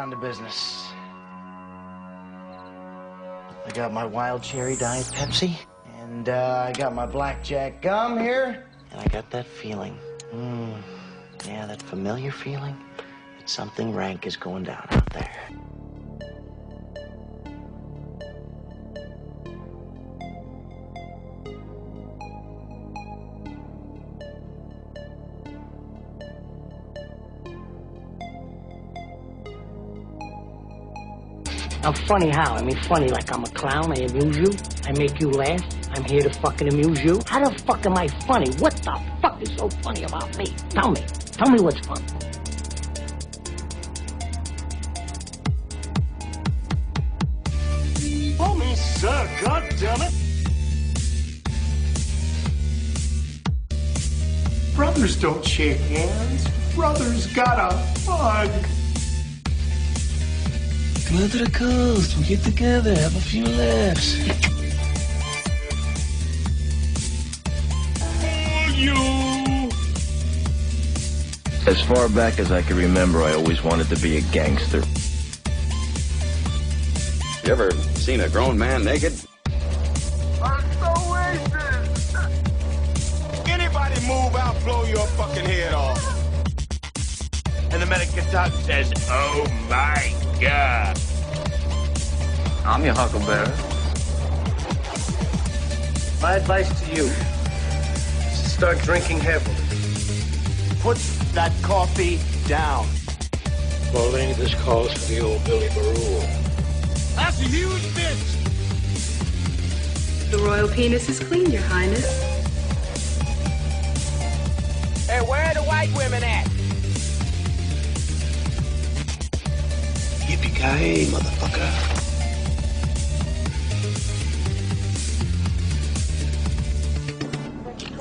down to business. I got my wild cherry Diet Pepsi, and I got my blackjack gum here, and I got that feeling. Yeah, that familiar feeling that something rank is going down out there. I'm funny how? I mean, funny like I'm a clown, I amuse you, I make you laugh, I'm here to fucking amuse you. How the fuck am I funny? What the fuck is so funny about me? Tell me what's fun. Oh, me, sir, goddammit! Brothers don't shake hands. Brothers gotta hug. Come out to the coast, we'll get together, have a few laughs. Oh, you! As far back as I can remember, I always wanted to be a gangster. You ever seen a grown man naked? I'm so wasted! Anybody move, I'll blow your fucking head off. And the medic gets out and says, oh my God. I'm your huckleberry. My advice to you is to start drinking heavily. Put that coffee down. Pauline, this calls for the old Billy Baroo. That's a huge bitch! The royal penis is clean, Your Highness. Hey, where are the white women at? Yippee-ki-yay, motherfucker.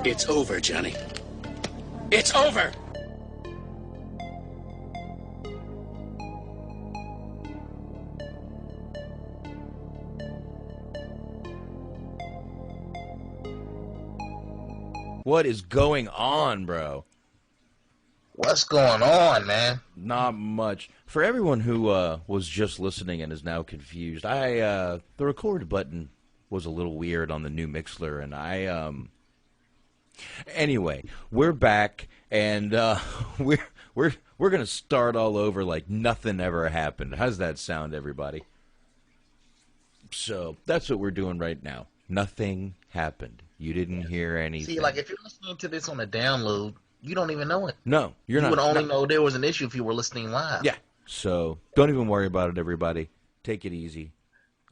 It's over, Johnny. It's over! What is going on, bro? What's going on, man? Not much. For everyone who was just listening and is now confused, the record button was a little weird on the new Mixler, and anyway, we're back, and we're gonna start all over like nothing ever happened. How's that sound, everybody? So that's what we're doing right now. Nothing happened. You didn't hear anything. See, like if you're listening to this on a download, you don't even know it. No, you're not. You would only know there was an issue if you were listening live. Yeah. So don't even worry about it, everybody. Take it easy.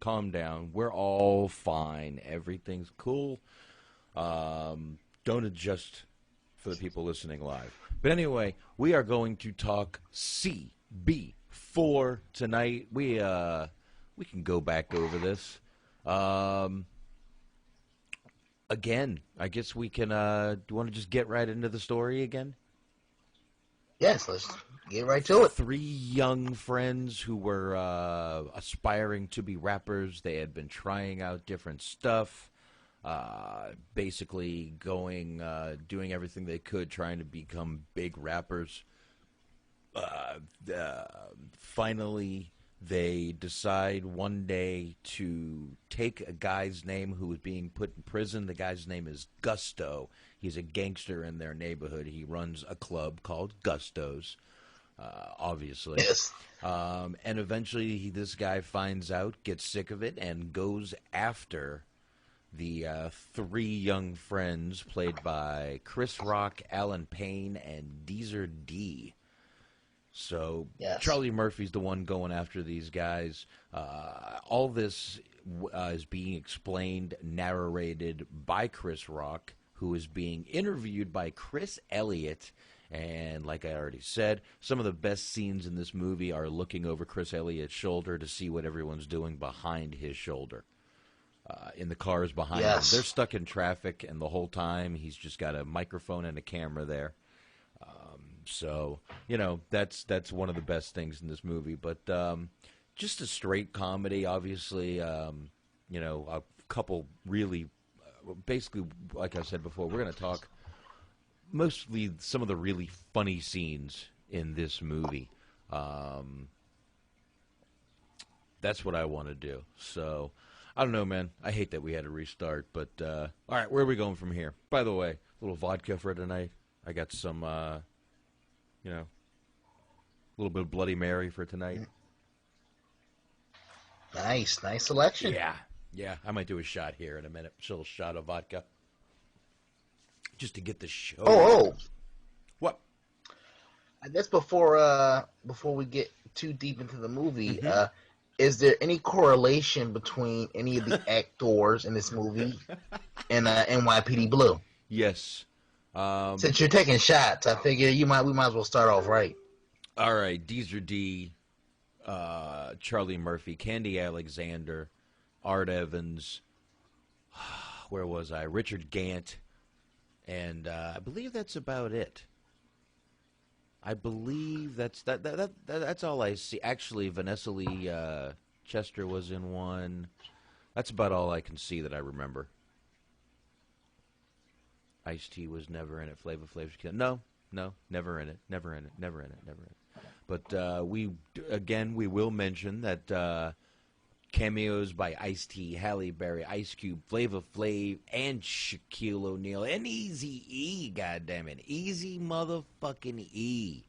Calm down. We're all fine. Everything's cool. Don't adjust for the people listening live. But anyway, we are going to talk CB4 tonight. We can go back over this. Again, I guess we can, do you want to just get right into the story again? Yes, let's get right to it. 3 young friends who were aspiring to be rappers. They had been trying out different stuff, basically doing everything they could, trying to become big rappers. Finally, they decide one day to take a guy's name who was being put in prison. The guy's name is Gusto. He's a gangster in their neighborhood. He runs a club called Gusto's, obviously. Yes. And eventually this guy finds out, gets sick of it, and goes after the 3 young friends played by Chris Rock, Allan Payne, and Deezer D. So yes. Charlie Murphy's the one going after these guys. All this is being explained, narrated by Chris Rock, who is being interviewed by Chris Elliott. And like I already said, some of the best scenes in this movie are looking over Chris Elliott's shoulder to see what everyone's doing behind his shoulder. In the cars behind him. They're stuck in traffic, and the whole time he's just got a microphone and a camera there. So, you know, that's one of the best things in this movie. But just a straight comedy, obviously. You know, a couple really, basically, like I said before, we're going to talk mostly some of the really funny scenes in this movie. That's what I want to do. So, I don't know, man. I hate that we had to restart, but all right, where are we going from here? By the way, a little vodka for tonight. I got some, you know, a little bit of Bloody Mary for tonight. Nice selection. Yeah. I might do a shot here in a minute. Just a little shot of vodka, just to get the show. Oh. What? I guess before we get too deep into the movie, is there any correlation between any of the actors in this movie and NYPD Blue? Yes. Since you're taking shots, I figure we might as well start off right. All right, Deezer D, Charlie Murphy, Candy Alexander, Art Evans. Where was I? Richard Gant, and I believe that's about it. I believe that's all I see. Actually, Vanessa Lee Chester was in one. That's about all I can see that I remember. Ice-T was never in it. Flavor Flav's no, never in it. But we will mention that cameos by Ice-T, Halle Berry, Ice Cube, Flavor Flav, and Shaquille O'Neal, and Eazy-E, goddammit. Easy motherfucking E.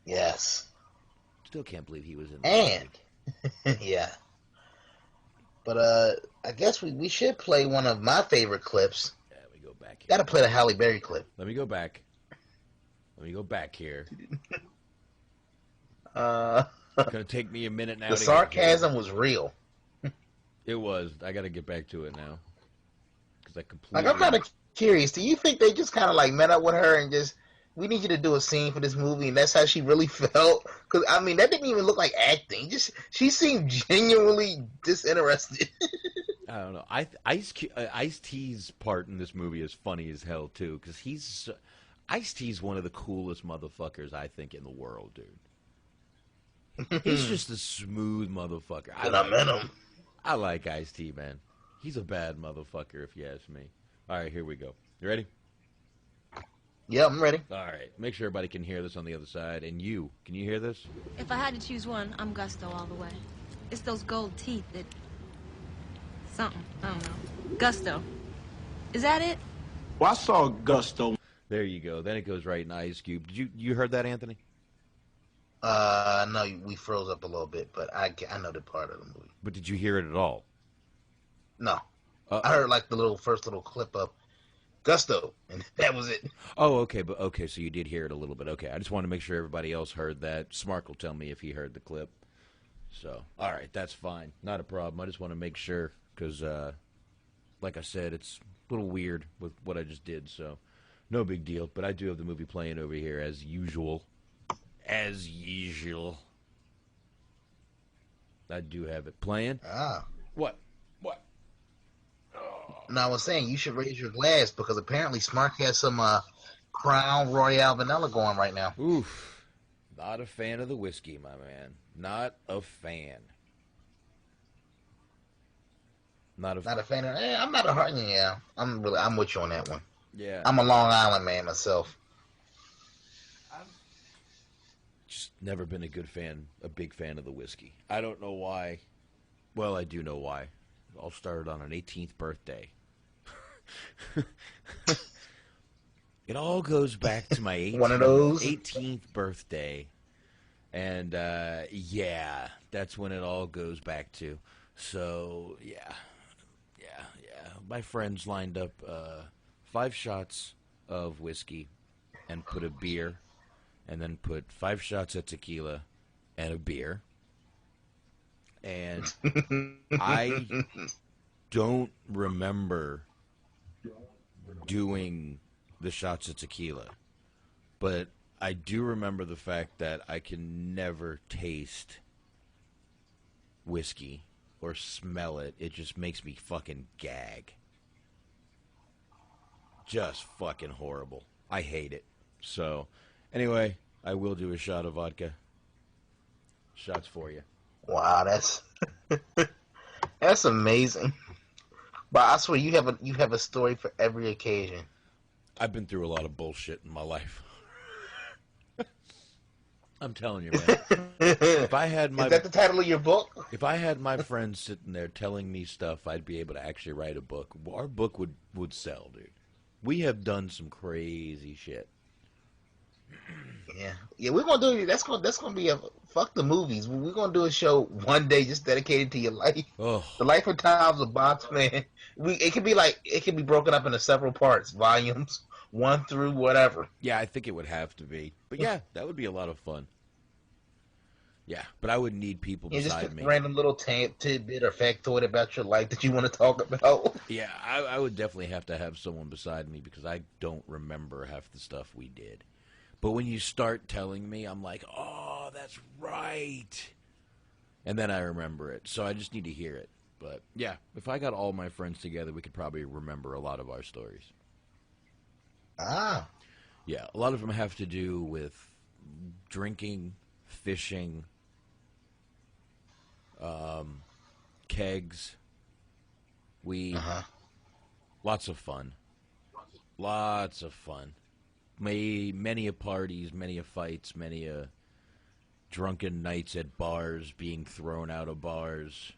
Yes. Still can't believe he was in And, yeah. But I guess we should play one of my favorite clips. Yeah, we go back here. Gotta play the Halle Berry clip. Let me go back here. It's going to take me a minute now. The sarcasm was real. It was. I got to get back to it now. Because I completely... Like, I'm kind of curious. Do you think they just kind of, like, met up with her and just, we need you to do a scene for this movie, and that's how she really felt? Because, I mean, that didn't even look like acting. She seemed genuinely disinterested. I don't know. Ice-T's part in this movie is funny as hell, too. Because Ice-T's one of the coolest motherfuckers, I think, in the world, dude. He's just a smooth motherfucker. I met him. I like Ice-T, man. He's a bad motherfucker, if you ask me. All right, here we go. You ready? Yeah, I'm ready. All right. Make sure everybody can hear this on the other side. And you, can you hear this? If I had to choose one, I'm Gusto all the way. It's those gold teeth that... something. I don't know. Gusto. Is that it? Well, I saw Gusto. There you go. Then it goes right in Ice Cube. Did you heard that, Anthony? No, we froze up a little bit, but I know the part of the movie. But did you hear it at all? No. I heard like the first little clip of Gusto, and that was it. Oh, okay, so you did hear it a little bit. Okay, I just want to make sure everybody else heard that. Smart will tell me if he heard the clip. So, all right, that's fine. Not a problem. I just want to make sure because, like I said, it's a little weird with what I just did, so no big deal. But I do have the movie playing over here as usual. As usual. I do have it playing. Ah. What? No, I was saying you should raise your glass because apparently Smart has some Crown Royale Vanilla going right now. Oof. Not a fan of the whiskey, my man. Not a fan. Not a fan of... I'm not a heart... Yeah, I'm with you on that one. Yeah. I'm a Long Island man myself. Just never been a big fan of the whiskey. I don't know why. Well, I do know why. It all started on an 18th birthday. It all goes back to my 18th birthday. And, yeah, that's when it all goes back to. So, yeah. My friends lined up 5 shots of whiskey and put a beer, and then put 5 shots of tequila and a beer. And I don't remember doing the shots of tequila, but I do remember the fact that I can never taste whiskey or smell it. It just makes me fucking gag. Just fucking horrible. I hate it. So, anyway, I will do a shot of vodka. Shots for you. Wow, that's amazing. But I swear you have a story for every occasion. I've been through a lot of bullshit in my life. I'm telling you, man. If I had my, is that the title of your book? If I had my friends sitting there telling me stuff, I'd be able to actually write a book. Our book would sell, dude. We have done some crazy shit. Yeah, we're gonna do that's gonna be a fuck the movies. We're gonna do a show one day just dedicated to your life, the life and times of Boxman. It could be broken up into several parts, volumes 1 through whatever. Yeah, I think it would have to be, but yeah, that would be a lot of fun. Yeah, but I would need people beside just me. Random little tidbit or factoid about your life that you want to talk about. Yeah, I would definitely have to have someone beside me because I don't remember half the stuff we did. But when you start telling me, I'm like, oh, that's right. And then I remember it. So I just need to hear it. But, yeah, if I got all my friends together, we could probably remember a lot of our stories. Ah. Yeah, a lot of them have to do with drinking, fishing, kegs, weed, lots of fun. Lots of fun. Many a parties, many a fights, many a drunken nights at bars, being thrown out of bars.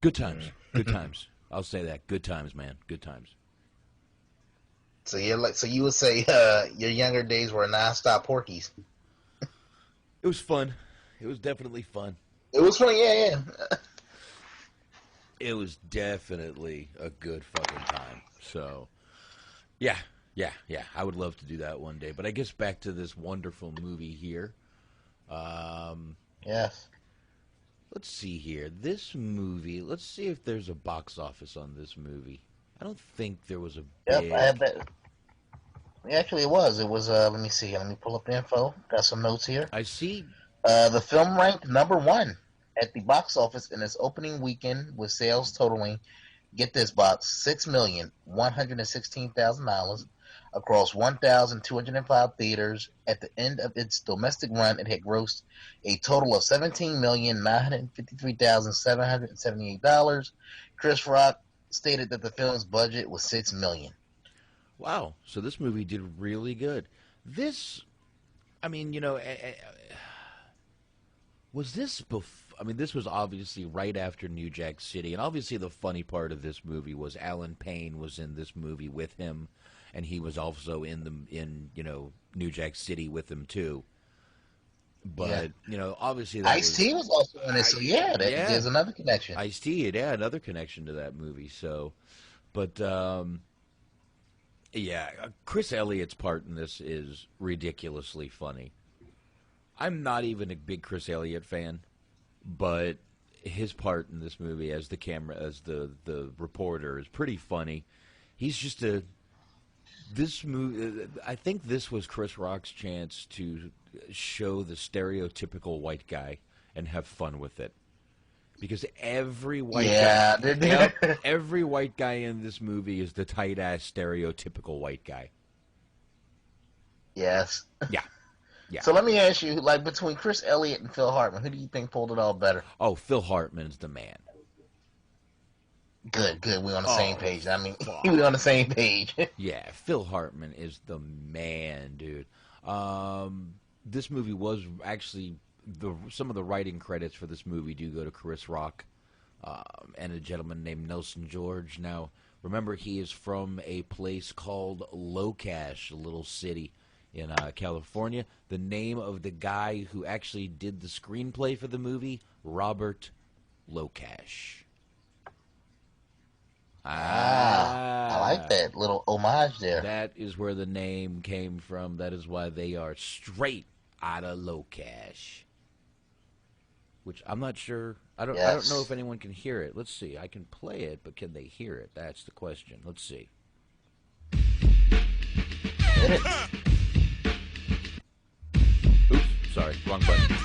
Good times. Good times. I'll say that. Good times, man. Good times. So you would say your younger days were nonstop Porkies. It was fun. It was definitely fun. It was fun, yeah. It was definitely a good fucking time. So, yeah. I would love to do that one day. But I guess back to this wonderful movie here. Yes. Let's see here. This movie, let's see if there's a box office on this movie. I don't think there was a big... Yep, I have that. Actually, it was. It was, let me see. Let me pull up the info. Got some notes here. I see. The film ranked #1 at the box office in its opening weekend with sales totaling, get this box, $6,116,000 across 1,205 theaters. At the end of its domestic run, it had grossed a total of $17,953,778. Chris Rock stated that the film's budget was $6 million. Wow. So this movie did really good. This, I mean, you know, was this before? I mean, this was obviously right after New Jack City, and obviously the funny part of this movie was Allan Payne was in this movie with him, and he was also in New Jack City with him too. But obviously that Ice-T was also in it, so there's another connection. Ice-T, another connection to that movie. So, but Chris Elliott's part in this is ridiculously funny. I'm not even a big Chris Elliott fan, but his part in this movie as the reporter is pretty funny. He's just this movie. I think this was Chris Rock's chance to show the stereotypical white guy and have fun with it, because every white guy in this movie is the tight ass stereotypical white guy. Yes. Yeah. So let me ask you, like, between Chris Elliott and Phil Hartman, who do you think pulled it all better? Oh, Phil Hartman's the man. Good. We're on the same page. I mean, we're on the same page. Yeah, Phil Hartman is the man, dude. This movie was actually some of the writing credits for this movie do go to Chris Rock and a gentleman named Nelson George. Now, remember, he is from a place called Locash, a little city in California. The name of the guy who actually did the screenplay for the movie, Robert Locash. I like that little homage there. That is where the name came from. That is why they are straight out of Locash. Which I'm not sure. I don't know if anyone can hear it. Let's see. I can play it, but can they hear it? That's the question. Let's see. Hit it. Oops, sorry, wrong button.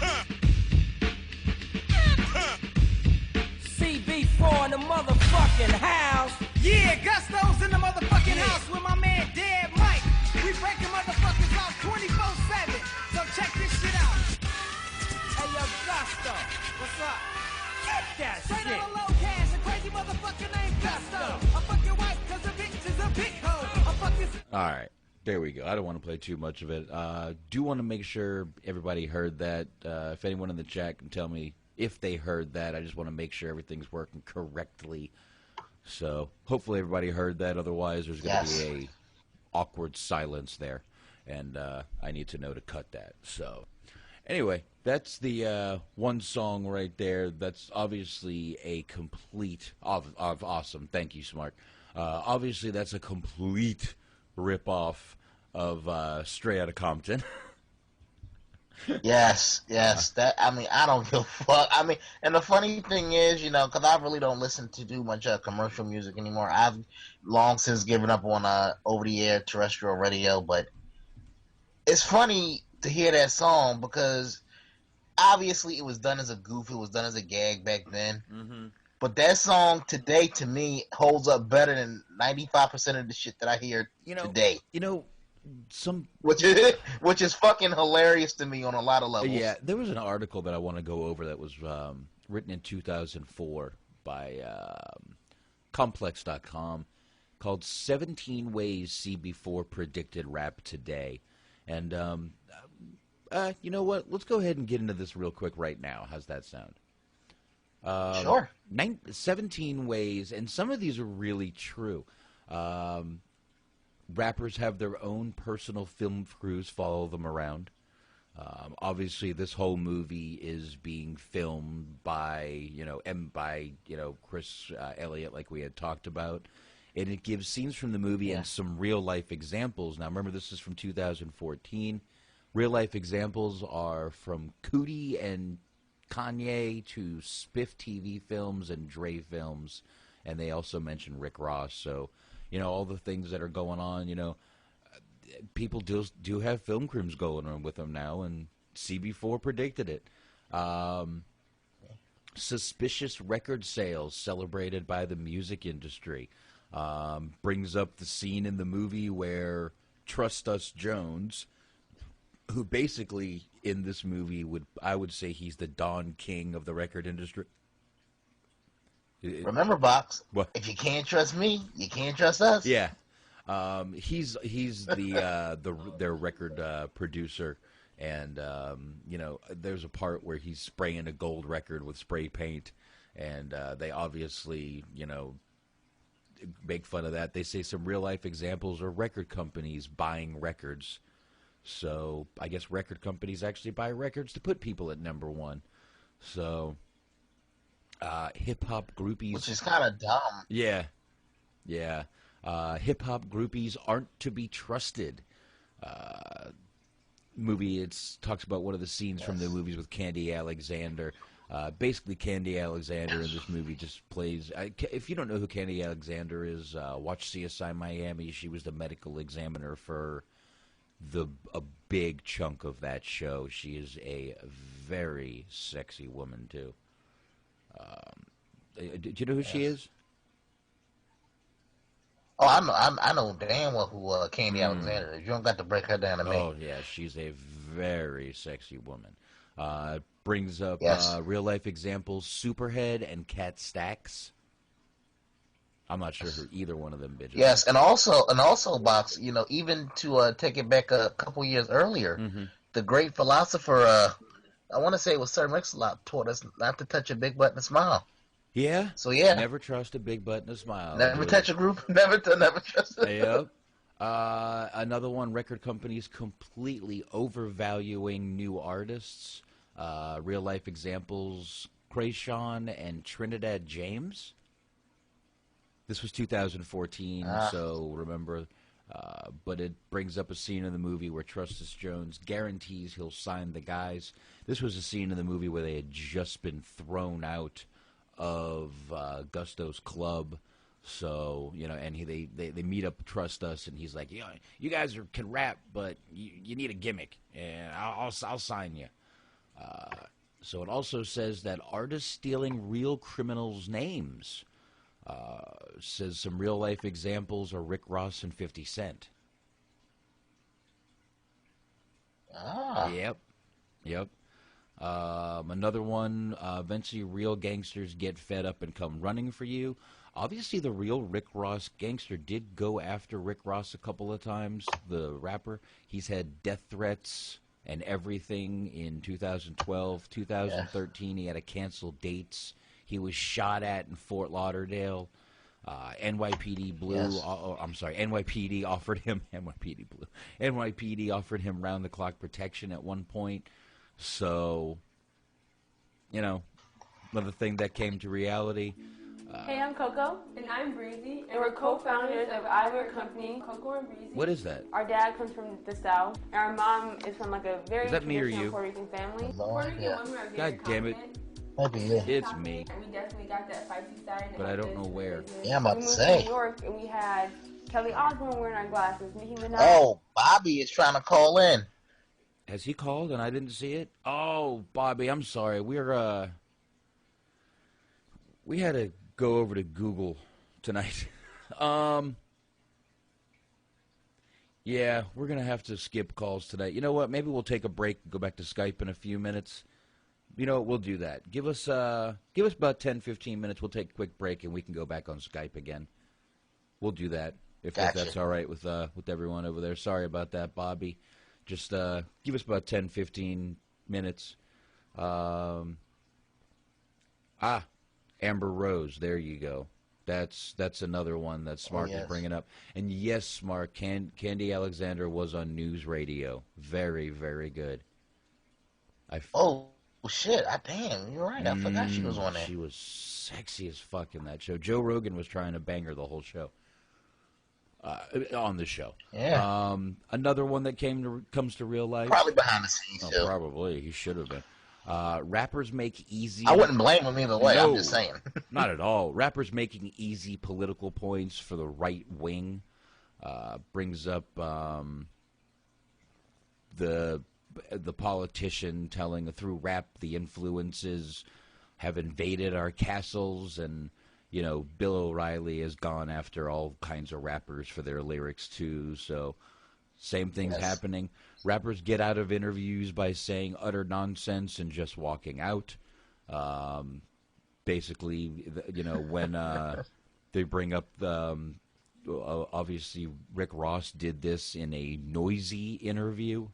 CB4 in the motherfucking house. Yeah, Gusto's in the motherfucking house with my man Dead Mike. We breaking motherfuckers out 24/7. So check this shit out. Hey yo, Gusto, what's up? Get that shit. Straight out of low cash, a crazy motherfucker named Gusto. I'm fucking white 'cause the bitch is a big hoe. I'm fucking. All right. There we go. I don't want to play too much of it. Do want to make sure everybody heard that. If anyone in the chat can tell me if they heard that, I just want to make sure everything's working correctly. So hopefully everybody heard that. Otherwise, there's going to be a awkward silence there, and I need to know to cut that. So anyway, that's the one song right there. That's obviously a complete of awesome. Thank you, Smart. Obviously, that's a complete rip-off of Straight Outta Compton. Yes. That, I mean, I don't give a fuck. I mean, and the funny thing is, you know, because I really don't listen to too much commercial music anymore. I've long since given up on over-the-air terrestrial radio, but it's funny to hear that song because obviously it was done as a goof, it was done as a gag back then. Mm-hmm. But that song today, to me, holds up better than 95% of the shit that I hear today. You know, which is fucking hilarious to me on a lot of levels. Yeah, there was an article that I want to go over that was written in 2004 by Complex.com called 17 Ways CB4 Predicted Rap Today. And you know what? Let's go ahead and get into this real quick right now. How's that sound? Sure. 17 ways, and some of these are really true. Rappers have their own personal film crews follow them around. Obviously, this whole movie is being filmed by, Chris Elliott, like we had talked about. And it gives scenes from the movie and some real-life examples. Now, remember, this is from 2014. Real-life examples are from Cootie and Kanye to Spiff TV films and Dre films, and they also mention Rick Ross. So, all the things that are going on, people do have film crews going on with them now, and CB4 predicted it. Suspicious record sales celebrated by the music industry. Brings up the scene in the movie where Trust Us Jones, who basically in this movie I would say he's the Don King of the record industry. Remember, Box, what? If you can't trust me, you can't trust us. Yeah. He's their record producer, and there's a part where he's spraying a gold record with spray paint, and they obviously make fun of that. They say some real life examples are record companies buying records. So I guess record companies actually buy records to put people at number one. So hip hop groupies, which is kind of dumb. Yeah. Hip hop groupies aren't to be trusted. Movie. It talks about one of the scenes from the movies with Candy Alexander. Basically, Candy Alexander in this movie just plays. If you don't know who Candy Alexander is, watch CSI Miami. She was the medical examiner for a big chunk of that show. She is a very sexy woman too. Do you know who she is? Oh, I know damn well who Candy Alexander is. You don't got to break her down to me. Oh yeah, she's a very sexy woman. Brings up real life examples: Superhead and Cat Stacks. I'm not sure who either one of them bitches. Yes, and also, Box, even to take it back a couple years earlier, the great philosopher, I want to say it was Sir Mix-a-Lot, taught us not to touch a big butt and a smile. Yeah. So yeah, never trust a big butt and a smile. Never touch a group. Never trust. Yep. Another one: record companies completely overvaluing new artists. Real life examples: Krayshawn and Trinidad James. This was 2014, so remember. But it brings up a scene in the movie where Trust Us Jones guarantees he'll sign the guys. This was a scene in the movie where they had just been thrown out of Gusto's club. So, and they meet up Trust Us, and he's like, you guys can rap, but you need a gimmick, and I'll sign you. So it also says that artists stealing real criminals' names. Says some real-life examples are Rick Ross and 50 Cent. Yep. Another one, eventually real gangsters get fed up and come running for you. Obviously, the real Rick Ross gangster did go after Rick Ross a couple of times, the rapper. He's had death threats and everything in 2012. 2013, he had to cancel dates. He was shot at in Fort Lauderdale. NYPD Blue, NYPD offered him, NYPD Blue, NYPD offered him round-the-clock protection at one point. So, you know, another thing that came to reality. Hey, I'm Coco. And I'm Breezy. And we're co-founders of Eyewear Company, Coco and Breezy. What is that? Our dad comes from the South. And our mom is from like a very traditional Puerto Rican family. Puerto Rican women are very God damn it. It's me. And we definitely got that feisty side. But I don't know where. Yeah, I'm about to We moved say. to New York and we had Kelly Osbourne wearing our glasses. Nicki Minaj. Oh, Bobby is trying to call in. Has he called and I didn't see it? Oh, Bobby, I'm sorry. We had to go over to Google tonight. Yeah, we're going to have to skip calls tonight. You know what? Maybe we'll take a break and go back to Skype in a few minutes. You know what? We'll do that. Give us about 10, 15 minutes. We'll take a quick break and we can go back on Skype again. We'll do that if that's all right with everyone over there. Sorry about that, Bobby. Just give us about 10, 15 minutes. Amber Rose, there you go. That's another one that Smart is bringing up. And yes, Smart, Candy Alexander was on News Radio. Very, very good. Oh, shit. Damn, you're right. I forgot she was on there. She was sexy as fuck in that show. Joe Rogan was trying to bang her the whole show. On the show. Yeah. Another one that comes to real life. Probably behind the scenes, too. Probably. He should have been. Rappers make easy... I wouldn't blame him either way. No, I'm just saying. Not at all. Rappers making easy political points for the right wing brings up the politician telling through rap the influences have invaded our castles, and you know Bill O'Reilly has gone after all kinds of rappers for their lyrics too. So same thing's happening. Rappers get out of interviews by saying utter nonsense and just walking out. Basically, you know, when they bring up obviously Rick Ross did this in a noisy interview.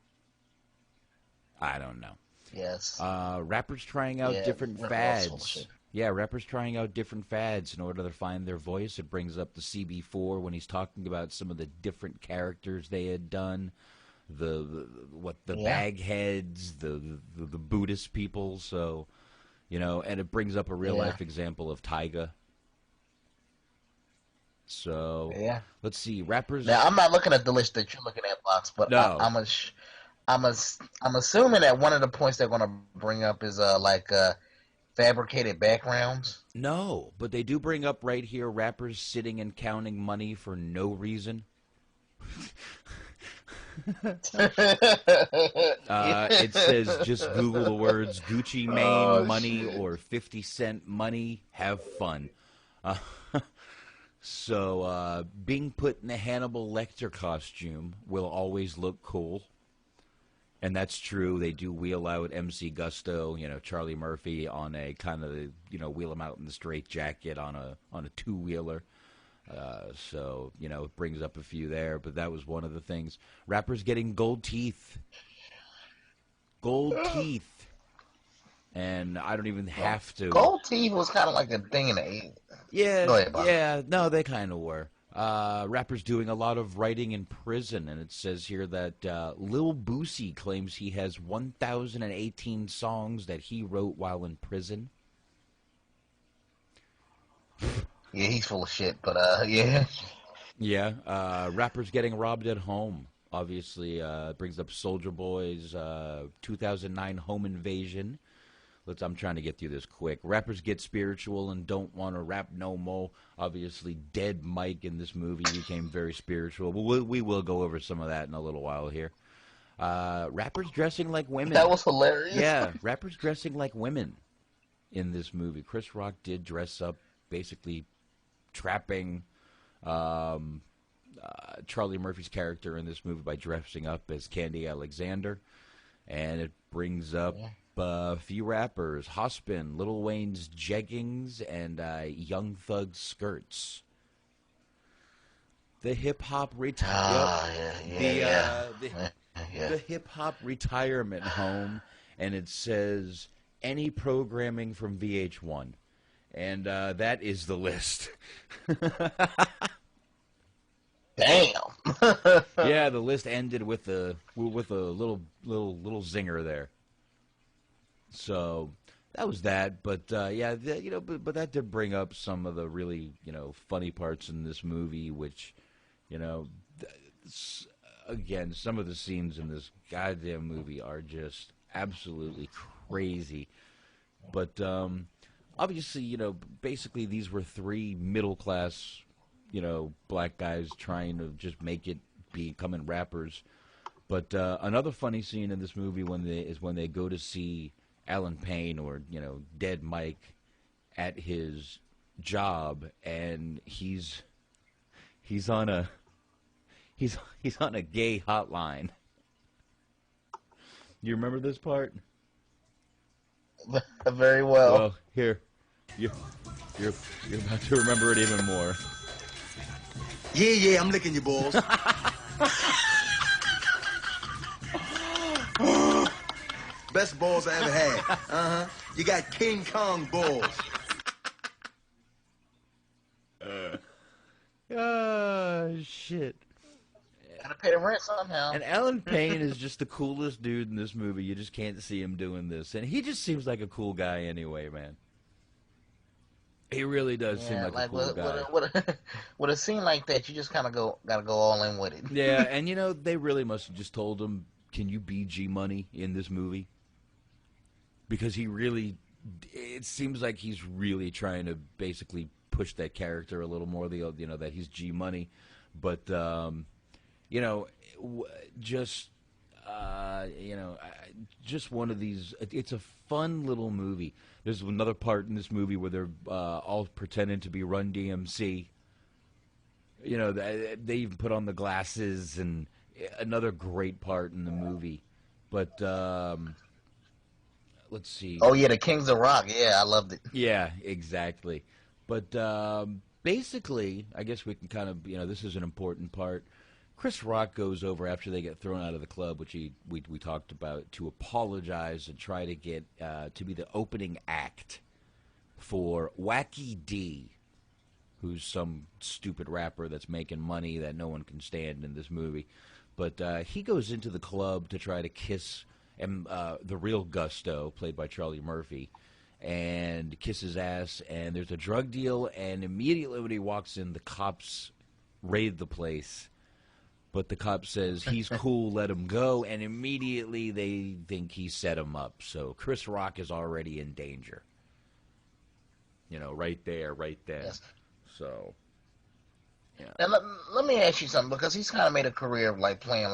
I don't know. Yes. Rappers trying out different fads. Yeah, rappers trying out different fads in order to find their voice. It brings up the CB4 when he's talking about some of the different characters they had done. The bagheads, the Buddhist people. So, you know, and it brings up a real life example of Tyga. So let's see, rappers. Now I'm not looking at the list that you're looking at, Box, but no. I'm assuming that one of the points they're going to bring up is fabricated backgrounds. No, but they do bring up right here rappers sitting and counting money for no reason. It says just Google the words Gucci Mane money or 50 Cent money. Have fun. So being put in the Hannibal Lecter costume will always look cool. And that's true. They do wheel out MC Gusto, you know, Charlie Murphy on a kind of, you know, wheel him out in the straight jacket on a two-wheeler. So, you know, it brings up a few there, but that was one of the things. Rappers getting gold teeth. Gold teeth. And I don't even have to. Gold teeth was kind of like a thing in the 80s. Yeah, no, they kind of were. Rappers doing a lot of writing in prison, and it says here that Lil Boosie claims he has 1,018 songs that he wrote while in prison. Yeah, he's full of shit, but yeah. Yeah, rappers getting robbed at home. Obviously, brings up Soulja Boy's 2009 home invasion. I'm trying to get through this quick. Rappers get spiritual and don't want to rap no more. Obviously, Dead Mike in this movie became very spiritual. We will go over some of that in a little while here. Rappers dressing like women. That was hilarious. Yeah, rappers dressing like women in this movie. Chris Rock did dress up, basically trapping Charlie Murphy's character in this movie by dressing up as Candy Alexander. And it brings up a few rappers: Hartman, Lil Wayne's Jeggings, and Young Thug's Skirts. The hip hop the hip hop retirement home, and it says any programming from VH1, and that is the list. Damn. Yeah, the list ended with a little zinger there. So that was that, but yeah, but that did bring up some of the really funny parts in this movie, which again, some of the scenes in this goddamn movie are just absolutely crazy. But obviously, basically these were three middle class, black guys trying to just make it, becoming rappers. But another funny scene in this movie when they go to see Allan Payne, or Dead Mike, at his job, and he's on a gay hotline. You remember this part? Very well. Well, here, you're about to remember it even more. Yeah, I'm licking your balls. Best balls I ever had. You got King Kong balls. Shit. Gotta pay the rent somehow. And Allan Payne is just the coolest dude in this movie. You just can't see him doing this. And he just seems like a cool guy anyway, man. He really does seem like a cool guy. With a scene like that, you just kind of gotta go all in with it. Yeah, and they really must have just told him, can you be G-Money in this movie? Because it seems like he's really trying to basically push that character a little more, that he's G-Money. But, just one of these, it's a fun little movie. There's another part in this movie where they're all pretending to be Run DMC. They even put on the glasses, and another great part in the movie. But let's see. Oh, yeah, the Kings of Rock. Yeah, I loved it. Yeah, exactly. But basically, I guess we can kind of, this is an important part. Chris Rock goes over after they get thrown out of the club, which we talked about, to apologize and try to get to be the opening act for Wacky D, who's some stupid rapper that's making money that no one can stand in this movie. But he goes into the club to try to kiss the real Gusto, played by Charlie Murphy, and kiss his ass. And there's a drug deal, and immediately when he walks in, the cops raid the place. But the cop says, he's cool, let him go, and immediately they think he set him up. So Chris Rock is already in danger. Right there, right then. Yes. So, yeah. Now, let me ask you something, because he's kind of made a career of playing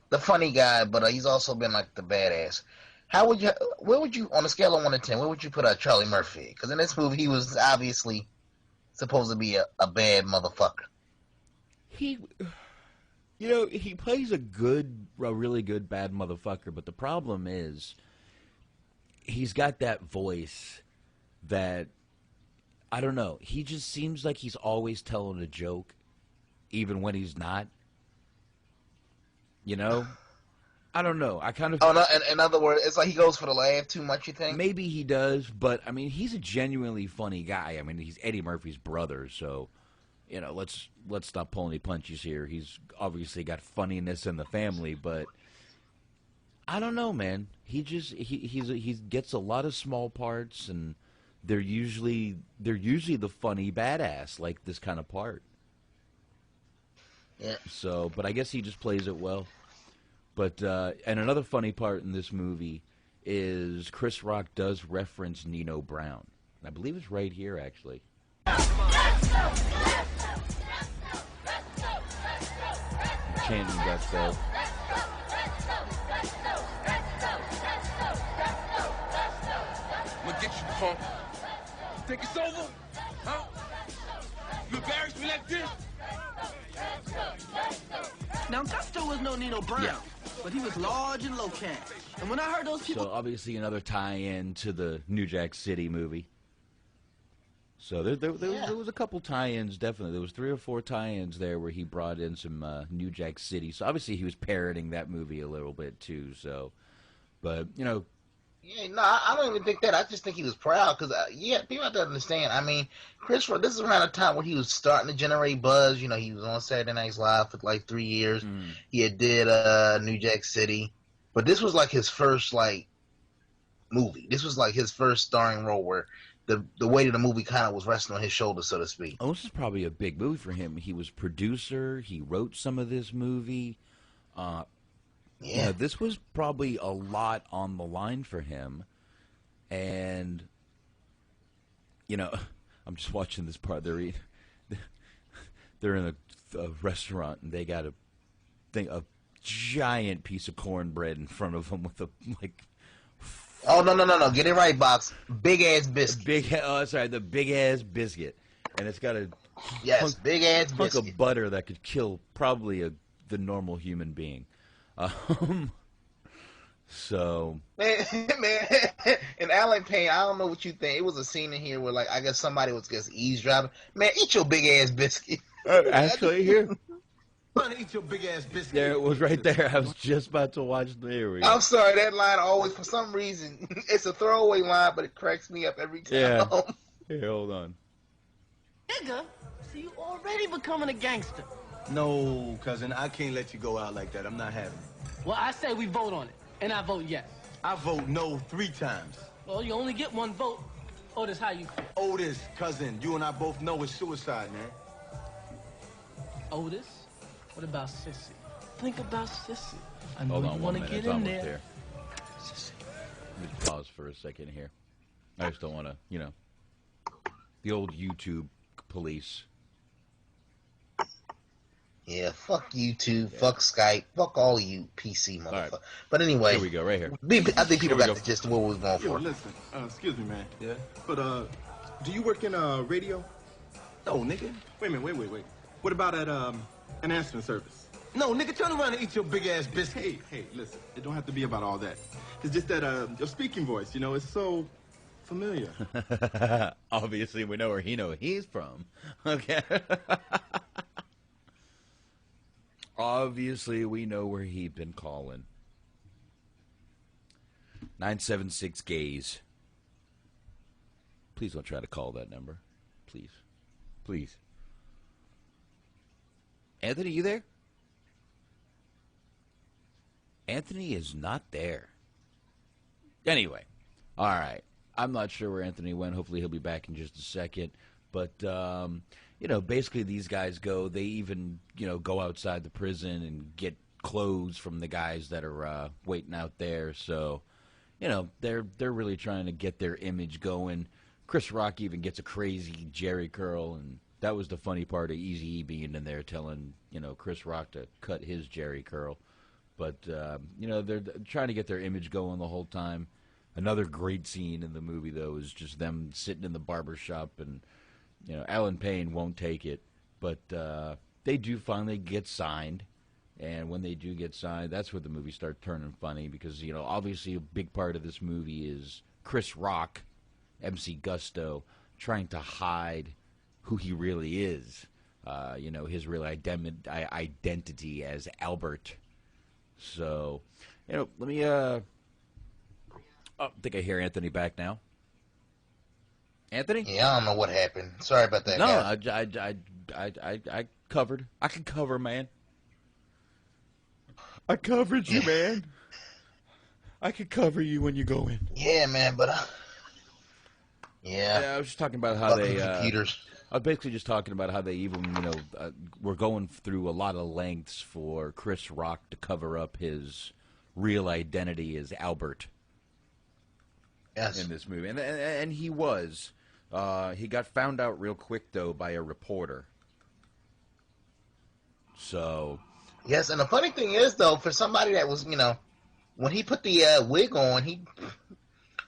the funny guy, but he's also been the badass. Where would you, on a scale of 1 to 10, where would you put Charlie Murphy? Because in this movie, he was obviously supposed to be a bad motherfucker. He plays a really good bad motherfucker, but the problem is he's got that voice that, I don't know, he just seems like he's always telling a joke, even when he's not. I don't know. I kind of... Oh, no, in other words, it's like he goes for the laugh too much, you think? Maybe he does, but, he's a genuinely funny guy. He's Eddie Murphy's brother, so... let's stop pulling any punches here. He's obviously got funniness in the family, but I don't know, man. He gets a lot of small parts, and they're usually the funny badass, like this kind of part. Yeah. So, but I guess he just plays it well. But and another funny part in this movie is Chris Rock does reference Nino Brown. I believe it's right here, actually. Chanting Gusto. I'm gonna get you, punk. Think it's over? Huh? You embarrassed me like this? Now, Gusto was no Nino Brown. Yeah. but he was large and low cash. And when I heard those people... So obviously another tie-in to the New Jack City movie. So there was a couple tie-ins, definitely. There was 3 or 4 tie-ins there where he brought in some New Jack City. So obviously he was parroting that movie a little bit too. So, but you know. Yeah, no, I don't even think that. I just think he was proud because, people have to understand. I mean, Chris Rock, this is around the time when he was starting to generate buzz. You know, he was on Saturday Night Live for like 3 years. He had did New Jack City, but this was like his first like movie. This was like his first starring role where the weight of the movie kind of was resting on his shoulders, so to speak. Oh, this is probably a big movie for him. He was producer. He wrote some of this movie. Yeah, this was probably a lot on the line for him. And, you know, I'm just watching this part. They're in a restaurant, and they got a giant piece of cornbread in front of them with a, like... Oh, no. Get it right, Box. Big-ass biscuit. The big-ass biscuit. And it's got a... Yes, big-ass biscuit. Hunk of butter that could kill probably the normal human being. So man, and Allan Payne, I don't know what you think. It was a scene in here where, like, I guess somebody was just eavesdropping. Man, eat your big ass biscuit. Actually, here, eat your big ass biscuit. There it was, right there. I was just about to watch the area. I'm sorry, that line always, for some reason, it's a throwaway line, but it cracks me up every time. Yeah. Here, hold on. Nigga, so you already becoming a gangster. No, cousin, I can't let you go out like that. I'm not having it. Well, I say we vote on it, and I vote yes. I vote no 3 times. Well, you only get 1 vote. Otis, how you feel? Otis, cousin, you and I both know it's suicide, man. Otis, what about Sissy? Think about Sissy. I know Hold you on want 1 to minute. get It's in almost there. Sissy. Let me pause for a second here. I just don't want to, you know, the old YouTube police. Yeah, fuck YouTube, fuck Skype, fuck all you PC motherfuckers. Right. But anyway, here we go, right here. I think people got the gist of what we was going for. Listen, excuse me, man. Yeah. But do you work in radio? No, nigga. Wait a minute, wait. What about at an answering service? No, nigga, turn around and eat your big ass biscuit. Hey, listen, it don't have to be about all that. It's just that your speaking voice, you know, it's so familiar. Obviously, we know where he's from. Okay. Obviously, we know where he'd been calling. 976 gays. Please don't try to call that number. Please. Anthony, you there? Anthony is not there. Anyway, all right. I'm not sure where Anthony went. Hopefully he'll be back in just a second. But, you know, basically these guys go, they even, you know, go outside the prison and get clothes from the guys that are waiting out there. So, you know, they're really trying to get their image going. Chris Rock even gets a crazy Jerry curl, and that was the funny part of Eazy-E being in there telling, you know, Chris Rock to cut his Jerry curl. But, you know, they're trying to get their image going the whole time. Another great scene in the movie, though, is just them sitting in the barber shop, and, you know, Allan Payne won't take it. But they do finally get signed. And when they do get signed, that's where the movie starts turning funny because, you know, obviously a big part of this movie is Chris Rock, MC Gusto, trying to hide who he really is. You know, his real identity as Albert. So, you know, let me, I think I hear Anthony back now. Anthony? Yeah, I don't know what happened. Sorry about that. No, I covered. I can cover, man. I covered you, man. I could cover you when you go in. Yeah, man, but yeah, I was just talking about how they computers. I was basically just talking about how they even, you know, were going through a lot of lengths for Chris Rock to cover up his real identity as Albert. Yes. In this movie, and he was. He got found out real quick though by a reporter. So. Yes, and the funny thing is, though, for somebody that was, you know, when he put the wig on, he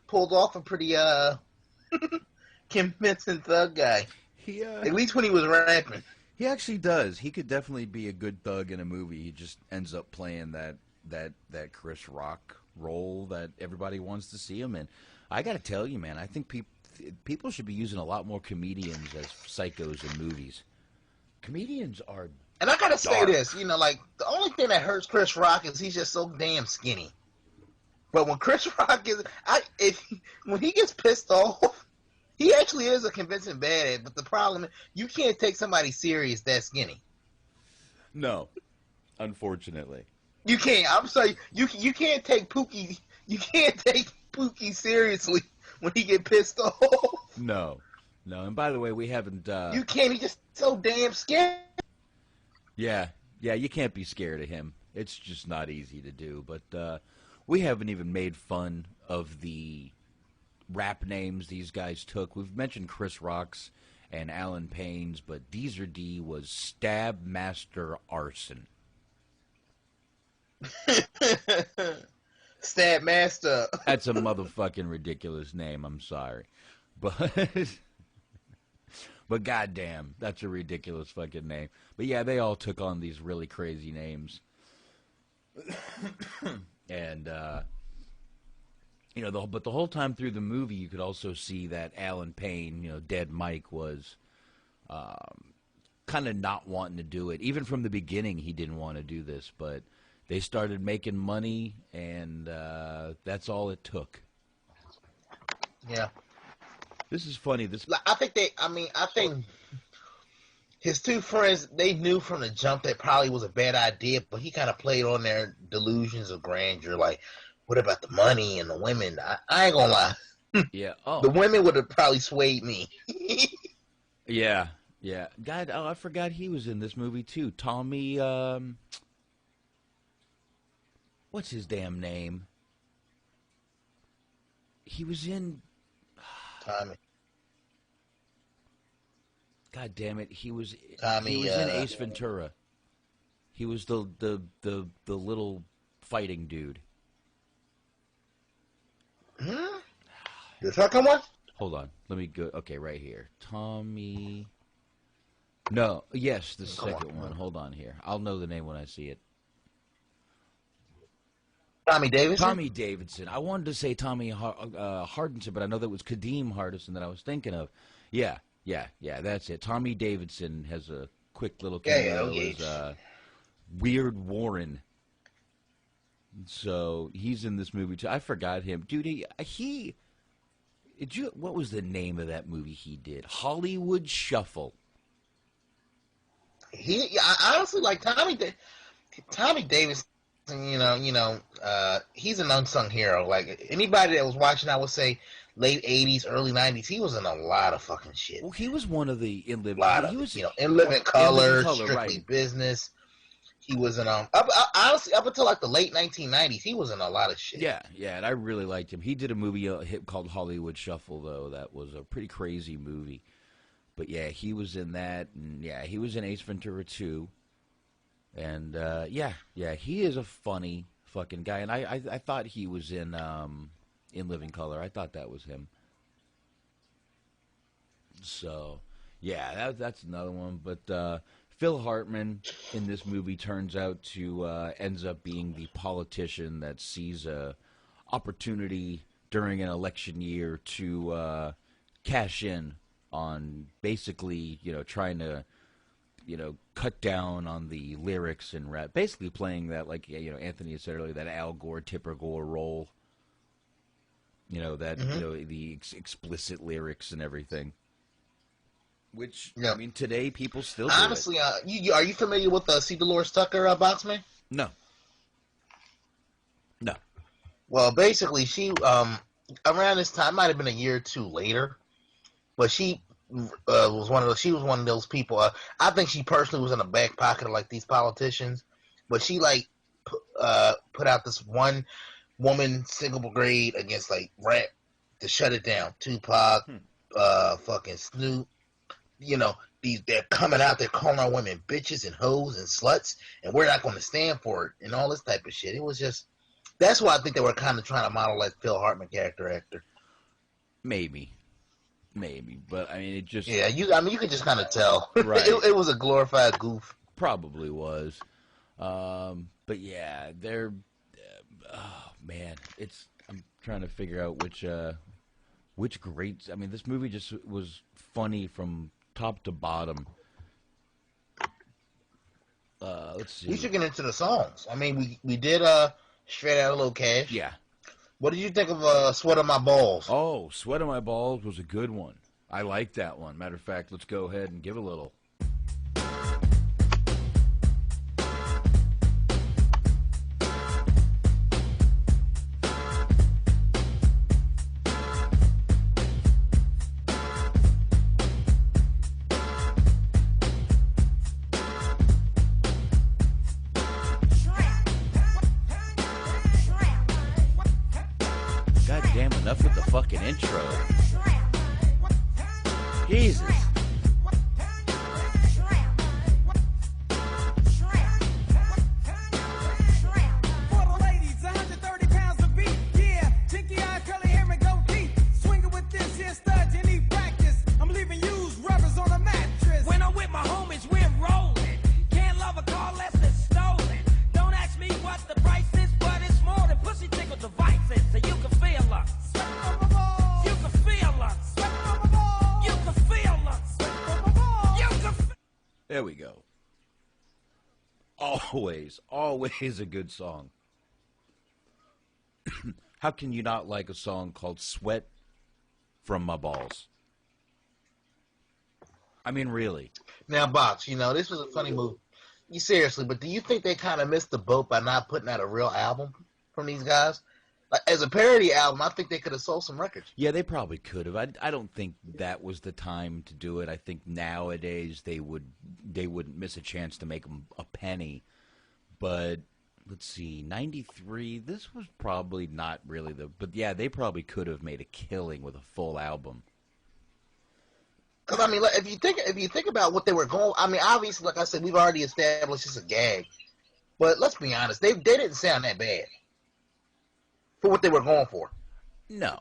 pulled off a pretty convincing thug guy. At least when he was rapping. He actually does. He could definitely be a good thug in a movie. He just ends up playing that that Chris Rock role that everybody wants to see him in. I got to tell you, man, I think people should be using a lot more comedians as psychos in movies. Comedians are And I gotta say dark. this, you know, like, the only thing that hurts Chris Rock is he's just so damn skinny. But when Chris Rock when he gets pissed off, he actually is a convincing badass. But the problem is, you can't take somebody serious that skinny. No, unfortunately. You can't. I'm sorry. You can't take Pookie. You can't take Pookie seriously when he get pissed off. No. And by the way, we haven't. You can't. He's just so damn scared. Yeah, you can't be scared of him. It's just not easy to do. But we haven't even made fun of the rap names these guys took. We've mentioned Chris Rock's and Allan Payne's, but Deezer D was Stab Master Arson. Stab Master. That's a motherfucking ridiculous name. I'm sorry, but goddamn, that's a ridiculous fucking name. But yeah, they all took on these really crazy names, and but the whole time through the movie, you could also see that Allan Payne, Dead Mike, was kind of not wanting to do it. Even from the beginning, he didn't want to do this, but they started making money, and that's all it took. Yeah. This is funny. I think his two friends, they knew from the jump that probably was a bad idea, but he kind of played on their delusions of grandeur. Like, what about the money and the women? I ain't gonna lie. Yeah. The women would have probably swayed me. Yeah. God, I forgot he was in this movie too. Tommy, what's his damn name? He was in Tommy. God damn it! He was Tommy. He was in Ace Ventura. He was the little fighting dude. The second one? Hold on, let me go. Okay, right here, Tommy. No, yes, the second one. Hold on here. I'll know the name when I see it. Tommy Davidson? Tommy Davidson. I wanted to say Tommy Hardison, but I know that was Kadeem Hardison that I was thinking of. Yeah, that's it. Tommy Davidson has a quick little cameo as Weird Warren. So he's in this movie too. I forgot him. Dude, what was the name of that movie he did? Hollywood Shuffle. I honestly like Tommy Davis. He's an unsung hero. Like, anybody that was watching, I would say late 80s, early 90s, he was in a lot of fucking shit. Well, he was one of the In Living Color, Strictly right. Business. He was in honestly up until like the late 1990s, he was in a lot of shit. Yeah, and I really liked him. He did a movie hit called Hollywood Shuffle, though. That was a pretty crazy movie. But yeah, he was in that, and yeah, he was in Ace Ventura 2. And yeah, he is a funny fucking guy. And I thought he was in Living Color. I thought that was him. So yeah, that's another one. But Phil Hartman in this movie turns out to ends up being the politician that sees a opportunity during an election year to cash in on basically, trying to, cut down on the lyrics and rap. Basically playing that, like, Anthony had said earlier, that Al Gore, Tipper Gore role. The explicit lyrics and everything. Which, I mean, today people still do honestly, are you familiar with C. Dolores Tucker, Boxman? No. Well, basically, she, around this time, might have been a year or two later, but she was one of those people. I think she personally was in the back pocket of like these politicians, but she like put out this one woman single brigade against like rap to shut it down. Tupac, fucking Snoop, they're coming out, they're calling our women bitches and hoes and sluts, and we're not going to stand for it and all this type of shit. It was just, that's why I think they were kind of trying to model like Phil Hartman character actor. Maybe, but I mean, it just... Yeah, you could just kind of tell. Right. It was a glorified goof. Probably was. But yeah, oh man, I'm trying to figure out which great. I mean, this movie just was funny from top to bottom. Let's see. We should get into the songs. I mean, we did Straight Outta Low Cash. Yeah. What did you think of Sweat on My Balls? Oh, Sweat on My Balls was a good one. I like that one. Matter of fact, let's go ahead and give a little. Damn, enough with the fucking intro. Jesus. For the ladies, 130 pounds of beef, yeah. Chinky eye, curly hair, and gold teeth. Swinging with this here stud, you need practice. I'm leaving used rubbers on a mattress. When I'm with my homies, we're rolling. Can't love a car less than stolen. Don't ask me what the price is, but it's more than pussy tickle devices, so you can feel us. You can feel us. You can feel us. You can feel. There we go. Always a good song. How can you not like a song called Sweat from My Balls? I mean, really. Now, Box, you know, this was a funny move. You seriously, but do you think they kind of missed the boat by not putting out a real album from these guys? Like, as a parody album, I think they could have sold some records. Yeah, they probably could have. I don't think that was the time to do it. I think nowadays they wouldn't miss a chance to make them a penny. But let's see, 93. This was probably not really but yeah, they probably could have made a killing with a full album. Because I mean, like, if you think about what they were going, I mean, obviously, like I said, we've already established it's a gag. But let's be honest, they didn't sound that bad for what they were going for. No,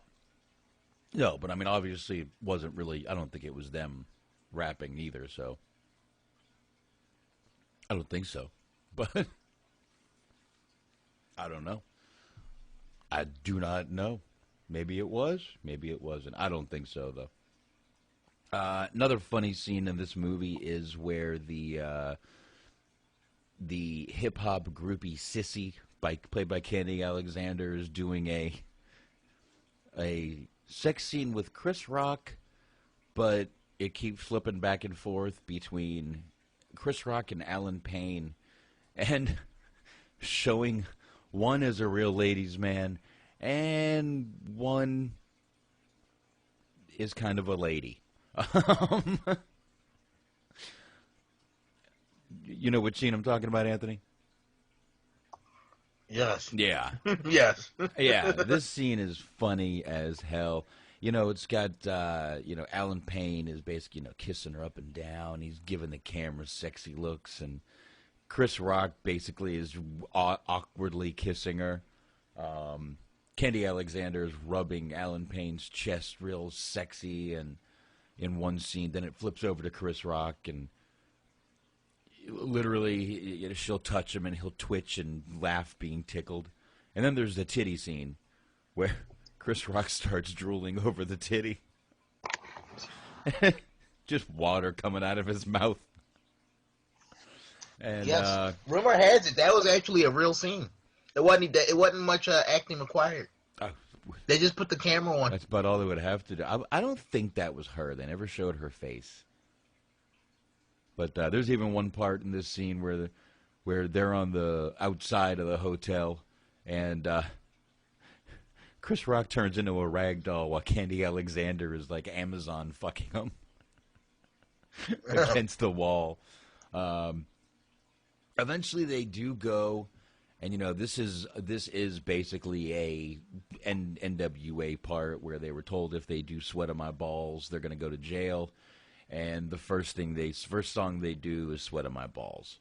but I mean, obviously, it wasn't really. I don't think it was them rapping either. So I don't think so. But I don't know. I do not know. Maybe it was. Maybe it wasn't. I don't think so, though. Another funny scene in this movie is where the hip hop groupie Sissy, played by Candy Alexander, is doing a sex scene with Chris Rock, but it keeps flipping back and forth between Chris Rock and Allan Payne, and showing one as a real ladies' man and one is kind of a lady. You know what scene I'm talking about, Anthony? Yes. Yeah. Yes. Yeah, this scene is funny as hell. You know, it's got, Allan Payne is basically, kissing her up and down. He's giving the camera sexy looks, and Chris Rock basically is awkwardly kissing her. Candy Alexander is rubbing Allan Payne's chest real sexy, and in one scene, then it flips over to Chris Rock, and literally, she'll touch him, and he'll twitch and laugh being tickled. And then there's the titty scene, where Chris Rock starts drooling over the titty. Just water coming out of his mouth. And, yes. Rumor has it that was actually a real scene. It wasn't much acting required. They just put the camera on. That's about all they would have to do. I don't think that was her. They never showed her face. But there's even one part in this scene where they're on the outside of the hotel, and Chris Rock turns into a rag doll while Candy Alexander is like Amazon fucking him against the wall. Eventually, they do go, and this is basically a NWA part where they were told if they do "Sweat on My Balls," they're going to go to jail. And the first song they do is "Sweat on My Balls."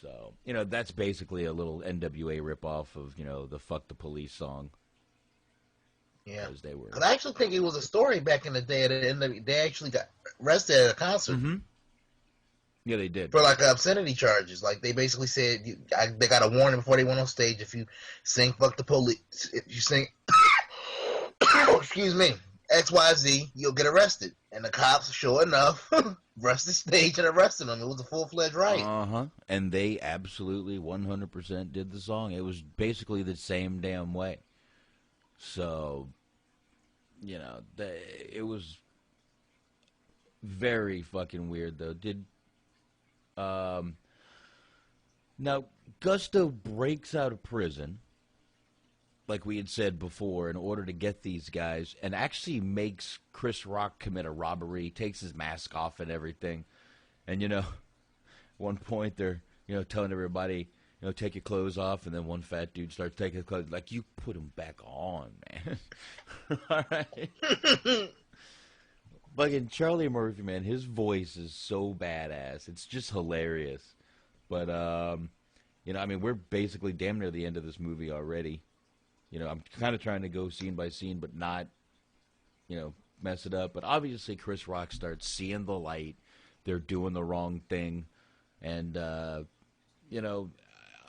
So, that's basically a little NWA ripoff of, the "Fuck the Police" song. Yeah. Because I actually think it was a story back in the day that they actually got arrested at a concert. Mm-hmm. Yeah, they did. For like obscenity charges. Like they basically said they got a warning before they went on stage. If you sing "fuck the police," if you sing, excuse me, XYZ, you'll get arrested. And the cops, sure enough, rushed the stage and arrested them. It was a full-fledged riot. And they absolutely 100% did the song. It was basically the same damn way. So, you know, it was very fucking weird, though. Now, Gusto breaks out of prison, like we had said before, in order to get these guys, and actually makes Chris Rock commit a robbery, takes his mask off and everything. And, you know, one point they're, you know, telling everybody, you know, take your clothes off, and then one fat dude starts taking his clothes. Like, you put them back on, man. All right? Fucking Charlie Murphy, man, his voice is so badass. It's just hilarious. But, you know, I mean, we're basically damn near the end of this movie already. You know, I'm kind of trying to go scene by scene, but not, you know, mess it up. But obviously Chris Rock starts seeing the light. They're doing the wrong thing. And, you know,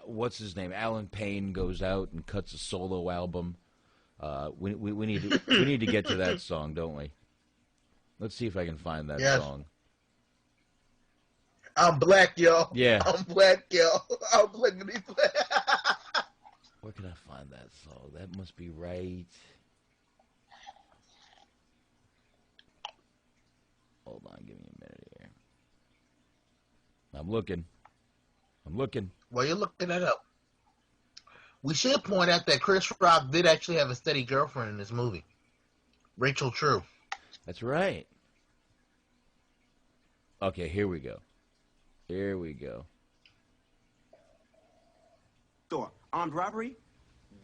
what's his name? Allan Payne goes out and cuts a solo album. We need to get to that song, don't we? Let's see if I can find that song. I'm black, y'all. Yeah. I'm black, y'all. I'm black. Where can I find that song? That must be right. Hold on, give me a minute here. I'm looking. Well, you're looking that up. We should point out that Chris Rock did actually have a steady girlfriend in this movie. Rachel True. That's right. Okay, here we go. Door. Armed robbery?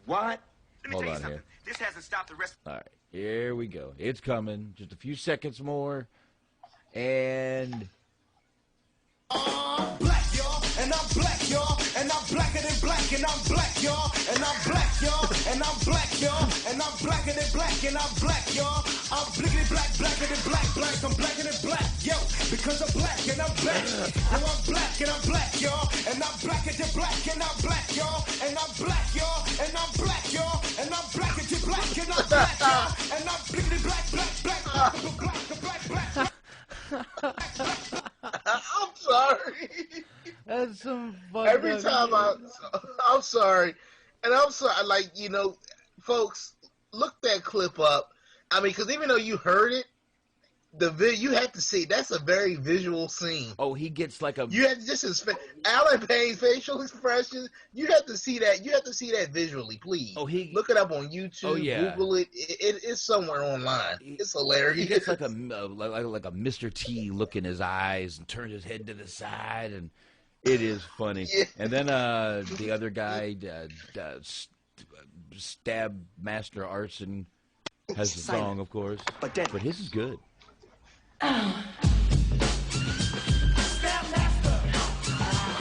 What? Let me Hold tell you on something. here. This hasn't stopped the rest. All right, here we go. It's coming. Just a few seconds more. And... I'm black, y'all, and I'm black, y'all, and I'm blacker than black, and I'm black, y'all, and I'm black, y'all, and I'm black, y'all, and I'm blacker than black, and I'm black, y'all. I'm blickety black, blacker than black, I'm blacker than black, yo, because I'm black and I'm black. Yo, I'm black and I'm black, y'all, and I'm blacker than black, and I'm black, y'all, and I'm black, y'all, and I'm black, y'all, and I'm blacker than black, and I'm black, y'all, and I'm blickety black, black. I'm sorry. That's some fun. Every time I'm sorry. And I'm sorry, like, you know, folks, look that clip up. I mean, because even though you heard it, you have to see, that's a very visual scene. Oh, he gets like a... You have to just Allan Payne's facial expressions. You have to see that. You have to see that visually, please. Oh, look it up on YouTube. Oh, yeah. Google it. It's somewhere online. It's hilarious. He gets like a Mr. T look in his eyes and turns his head to the side, and it is funny. Yeah. And then the other guy, Stab Master Arson, has the song, of course, but his is good.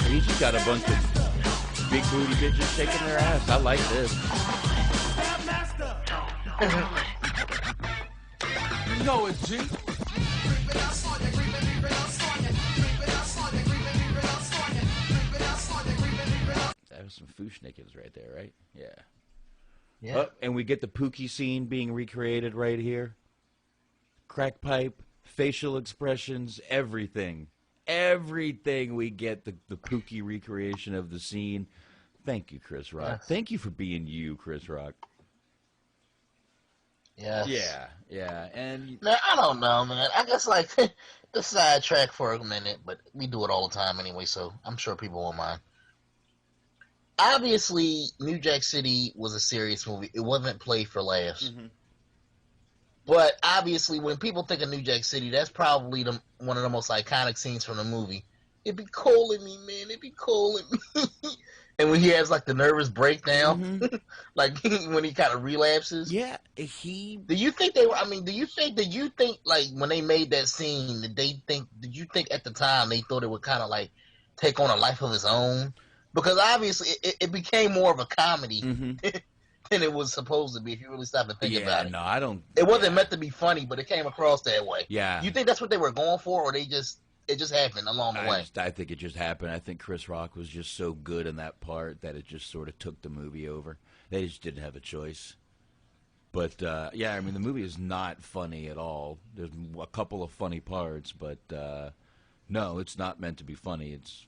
He's just got a bunch of big booty bitches shaking their ass. I like this. You know it, G. That was some Fushnikins right there, right? Yeah. Yeah. Oh, and we get the Pookie scene being recreated right here. Crack pipe, facial expressions, everything. Everything we get, the Pookie recreation of the scene. Thank you, Chris Rock. Yes. Thank you for being you, Chris Rock. Yes. Yeah. And man, I don't know, man. I guess like the sidetrack for a minute, but we do it all the time anyway, so I'm sure people won't mind. Obviously, New Jack City was a serious movie. It wasn't played for laughs. Mm-hmm. But obviously, when people think of New Jack City, that's probably one of the most iconic scenes from the movie. It be calling me, man. It be calling me. And when he has like the nervous breakdown, Mm-hmm. like when he kind of relapses. Yeah, Do you think they were? I mean, did you think like when they made that scene, did you think at the time they thought it would kind of like take on a life of its own? Because obviously it became more of a comedy than it was supposed to be. If you really stop and think about it. I don't. It wasn't meant to be funny, but it came across that way. Yeah. You think that's what they were going for, or they just it just happened along the way. I think it just happened. I think Chris Rock was just so good in that part that it just sort of took the movie over. They just didn't have a choice. But, yeah, I mean, the movie is not funny at all. There's a couple of funny parts, but, no, it's not meant to be funny. It's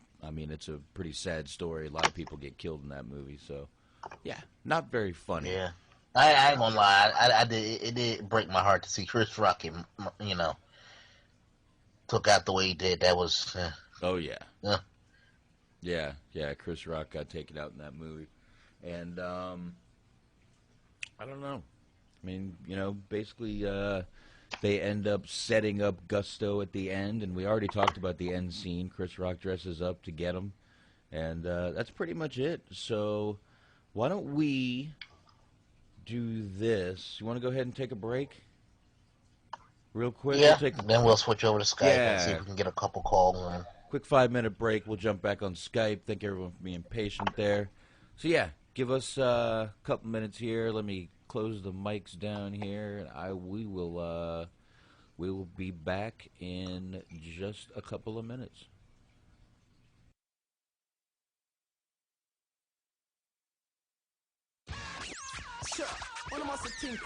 a pretty sad story. A lot of people get killed in that movie, so, yeah, not very funny. Yeah. I ain't gonna lie. It did break my heart to see Chris Rock, took out the way he did. That was... Oh, yeah. Yeah, Chris Rock got taken out in that movie. And, I don't know. I mean, basically they end up setting up Gusto at the end, and we already talked about the end scene. Chris Rock dresses up to get him, and that's pretty much it. So why don't we do this? You want to go ahead and take a break? Real quick? Yeah, then we'll switch over to Skype and see if we can get a couple calls in. Quick 5-minute break. We'll jump back on Skype. Thank everyone for being patient there. So, yeah, give us a couple minutes here. Let me close the mics down here, and we will be back in just a couple of minutes.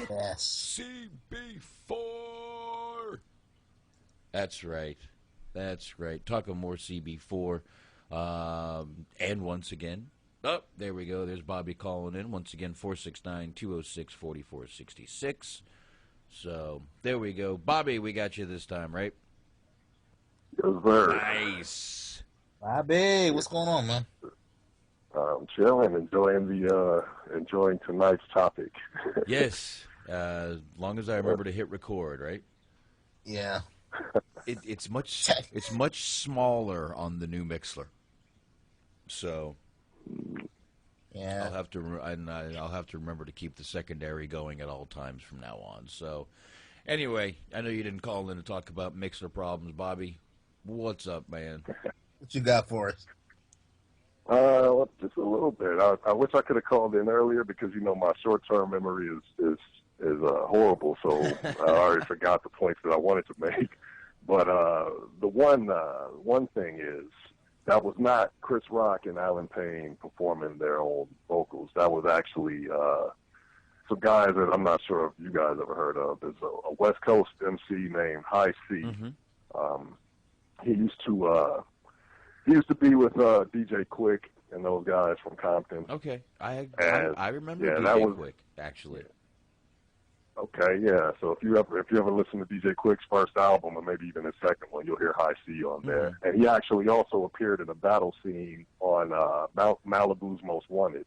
Yes. CB4. That's right. Talking more CB4, and once again. Oh, there we go. There's Bobby calling in. Once again, 469-206-4466. So, there we go. Bobby, we got you this time, right? Yes, sir. Nice. Bobby, what's going on, man? I'm chilling, enjoying tonight's topic. Yes. As long as I remember to hit record, right? Yeah. It's much smaller on the new Mixler. So... Yeah, I'll have to remember to keep the secondary going at all times from now on. So, anyway, I know you didn't call in to talk about Mixler problems, Bobby. What's up, man? What you got for us? Well, just a little bit. I wish I could have called in earlier because my short-term memory is horrible. So I already forgot the points that I wanted to make. But the one thing is. That was not Chris Rock and Allan Payne performing their own vocals. That was actually some guys that I'm not sure if you guys ever heard of. There's a West Coast MC named High C. Mm-hmm. He used to be with DJ Quick and those guys from Compton. Okay, I remember DJ Quick actually. Okay, yeah. So if you ever listen to DJ Quick's first album, or maybe even his second one, you'll hear High C on there. Mm-hmm. And he actually also appeared in a battle scene on Malibu's Most Wanted.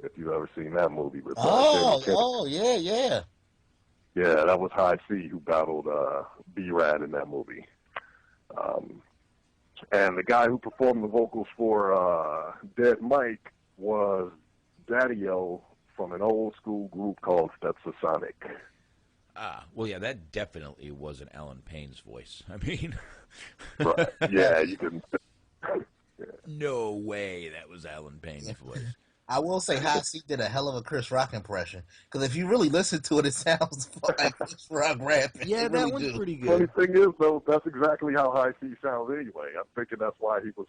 If you've ever seen that movie with yeah. Yeah, that was High C who battled B-Rad in that movie. And the guy who performed the vocals for Dead Mike was Daddy-O from an old school group called Stetsasonic. Well, yeah, that definitely wasn't Allan Payne's voice. I mean... Right. Yeah, you couldn't... Yeah. No way that was Allan Payne's voice. I will say High C did a hell of a Chris Rock impression. Because if you really listen to it, it sounds like Chris Rock rapping. Yeah, that one's pretty good. Funny thing is, though, that's exactly how High C sounds anyway. I'm thinking that's why he was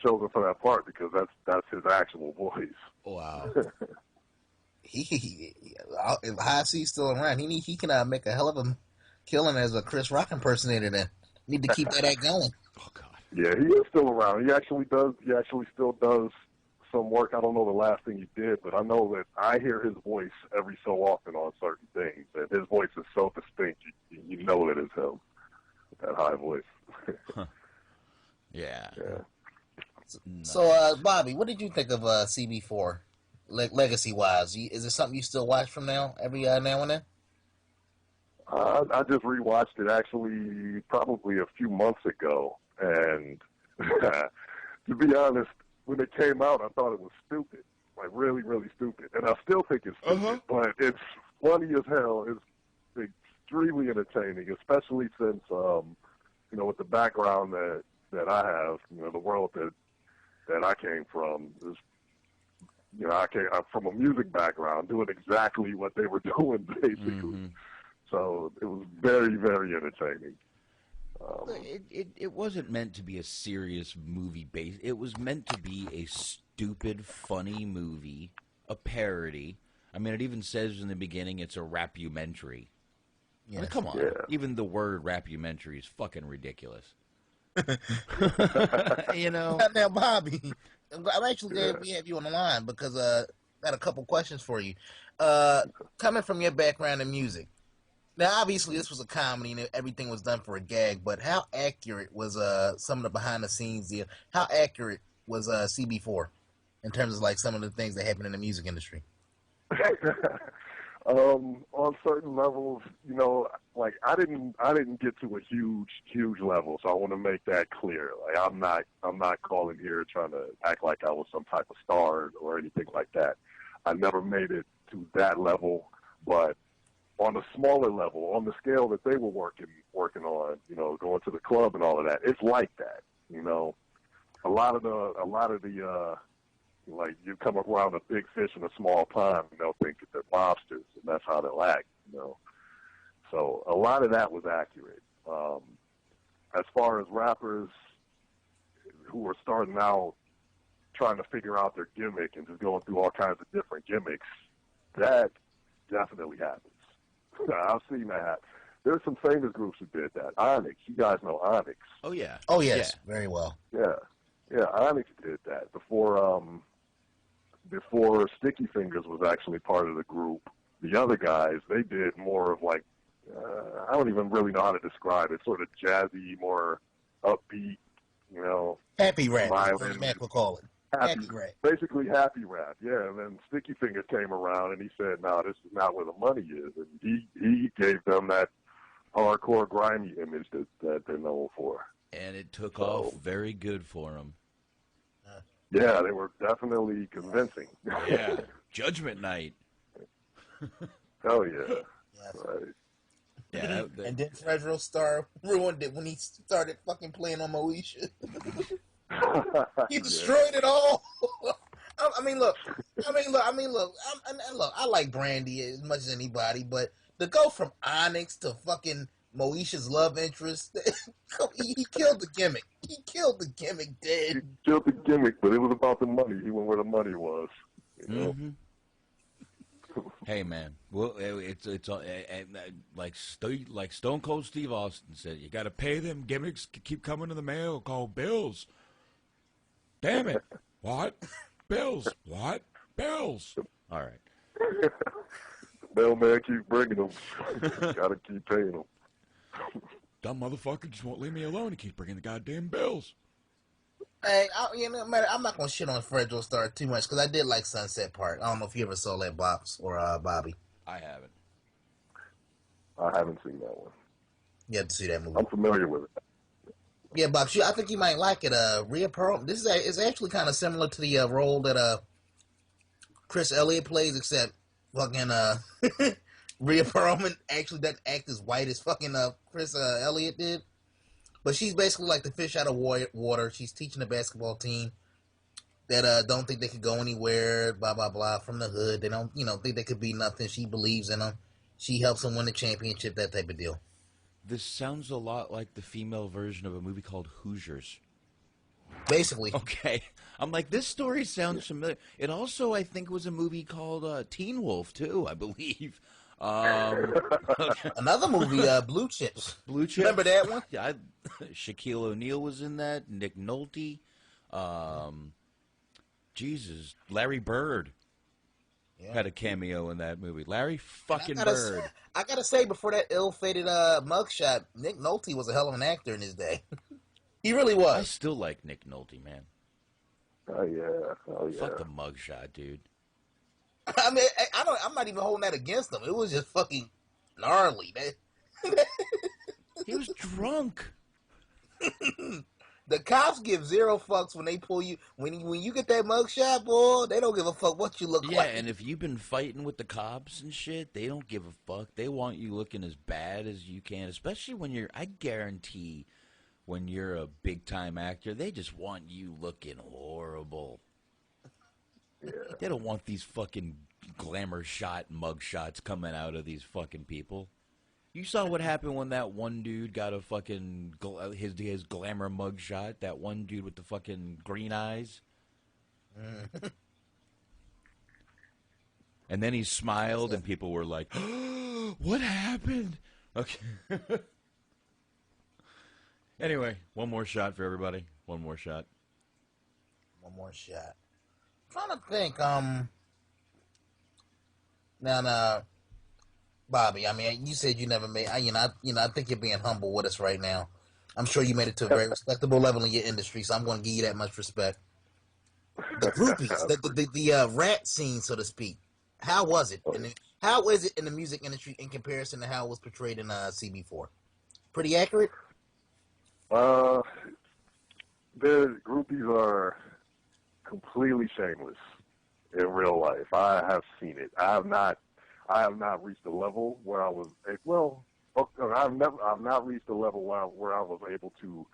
chosen for that part, because that's his actual voice. Wow. If High C's still around, he can make a hell of a killing as a Chris Rock impersonator. Then need to keep that act going. Oh God. Yeah, he is still around. He actually still does some work. I don't know the last thing he did, but I know that I hear his voice every so often on certain things, and his voice is so distinct. You know that it's him. That high voice. Huh. Yeah. So, Bobby, what did you think of CB4? Legacy-wise, is it something you still watch from every now and then? I just rewatched it actually probably a few months ago, and to be honest, when it came out, I thought it was stupid, like really, really stupid, and I still think it's stupid, but it's funny as hell. It's extremely entertaining, especially since with the background that I have, the world that I came from is. I'm from a music background, doing exactly what they were doing, basically. Mm-hmm. So it was very, very entertaining. It wasn't meant to be a serious movie base. It was meant to be a stupid, funny movie, a parody. I mean, it even says in the beginning it's a rapumentary. I mean, come on. Yeah. Even the word rapumentary is fucking ridiculous. You know? Now, Bobby, I'm actually glad we have you on the line because I got a couple questions for you. Coming from your background in music, now obviously this was a comedy and everything was done for a gag, but how accurate was some of the behind the scenes deal? How accurate was CB4 in terms of like some of the things that happen in the music industry? On certain levels, you know, like I didn't get to a huge level, so I want to make that clear. Like I'm not calling here trying to act like I was some type of star or anything like that. I never made it to that level, but on a smaller level, on the scale that they were working on, you know, going to the club and all of that, it's like that. You know, a lot of the like you come around a big fish in a small pond and they'll think that they're lobsters, and that's how they'll act, you know. So a lot of that was accurate. As far as rappers who are starting out trying to figure out their gimmick and just going through all kinds of different gimmicks, that definitely happens. I've seen that happen. There's some famous groups who did that. Onyx, you guys know Onyx. Oh, yeah. Oh, yes, very well. Yeah, Onyx did that before Sticky Fingers was actually part of the group. The other guys, they did more of like, I don't even really know how to describe it, sort of jazzy, more upbeat, you know. Happy rap, as Mac would call it. Happy rap. Basically happy rap, yeah. And then Sticky Fingers came around and he said, no, this is not where the money is. And he gave them that hardcore, grimy image that they're known for. And it took off very good for them. Yeah, they were definitely convincing. Yeah, Judgment Night. Hell yeah. Right. Yeah, and then Fredro Starr ruined it when he started fucking playing on Moesha. He destroyed it all. I mean, look. I like Brandy as much as anybody, but to go from Onyx to fucking Moesha's love interest, he killed the gimmick. He killed the gimmick dead. He killed the gimmick, but it was about the money. He went where the money was. You know? Mm-hmm. Hey man, well, it's like Stone Cold Steve Austin said, you got to pay them gimmicks to keep coming in the mail called bills. Damn it! What bills? What bills? All right. Mailman keeps bringing them. Got to keep paying them. Dumb motherfucker just won't leave me alone. He keeps bringing the goddamn bills. Hey, I'm not gonna shit on Fredro Starr too much because I did like Sunset Park. I don't know if you ever saw that, Bops or Bobby. I haven't. I haven't seen that one. You have to see that movie. I'm familiar with it. Yeah, Bops, I think you might like it. Rhea Perlman. This is actually kind of similar to the role that Chris Elliott plays, except fucking Rhea Perlman actually doesn't act as white as fucking Chris Elliott did. But she's basically like the fish out of water. She's teaching a basketball team that don't think they could go anywhere, blah, blah, blah, from the hood. They don't, think they could be nothing. She believes in them. She helps them win the championship, that type of deal. This sounds a lot like the female version of a movie called Hoosiers. Basically. Okay. I'm like, this story sounds familiar. It also, I think, was a movie called Teen Wolf, too, I believe. Another movie, Blue Chips. Blue Chips. Remember that one? Yeah, Shaquille O'Neal was in that. Nick Nolte. Jesus, Larry Bird had a cameo in that movie. Larry fucking Bird. I gotta say, before that ill-fated mugshot, Nick Nolte was a hell of an actor in his day. He really was. I still like Nick Nolte, man. Oh yeah. Fuck the mugshot, dude. I mean, I'm not even holding that against him. It was just fucking gnarly. He was drunk. The cops give zero fucks when they pull you. When you get that mugshot, boy, they don't give a fuck what you look like. Yeah, and if you've been fighting with the cops and shit, they don't give a fuck. They want you looking as bad as you can, especially when you're, I guarantee, when you're a big-time actor, they just want you looking horrible. Yeah. They don't want these fucking glamour shot mug shots coming out of these fucking people. You saw what happened when that one dude got a fucking his glamour mugshot. That one dude with the fucking green eyes. And then he smiled, and people were like, oh, "What happened?" Okay. Anyway, one more shot for everybody. One more shot. One more shot. I'm trying to think. Now, Bobby. I mean, you said you never made. I think you're being humble with us right now. I'm sure you made it to a very respectable level in your industry, so I'm going to give you that much respect. The groupies, the rat scene, so to speak. How was it? And how is it in the music industry in comparison to how it was portrayed in CB4? Pretty accurate. The groupies are completely shameless in real life. I have seen it. I have not reached a level where I was I've not reached a level where I was able to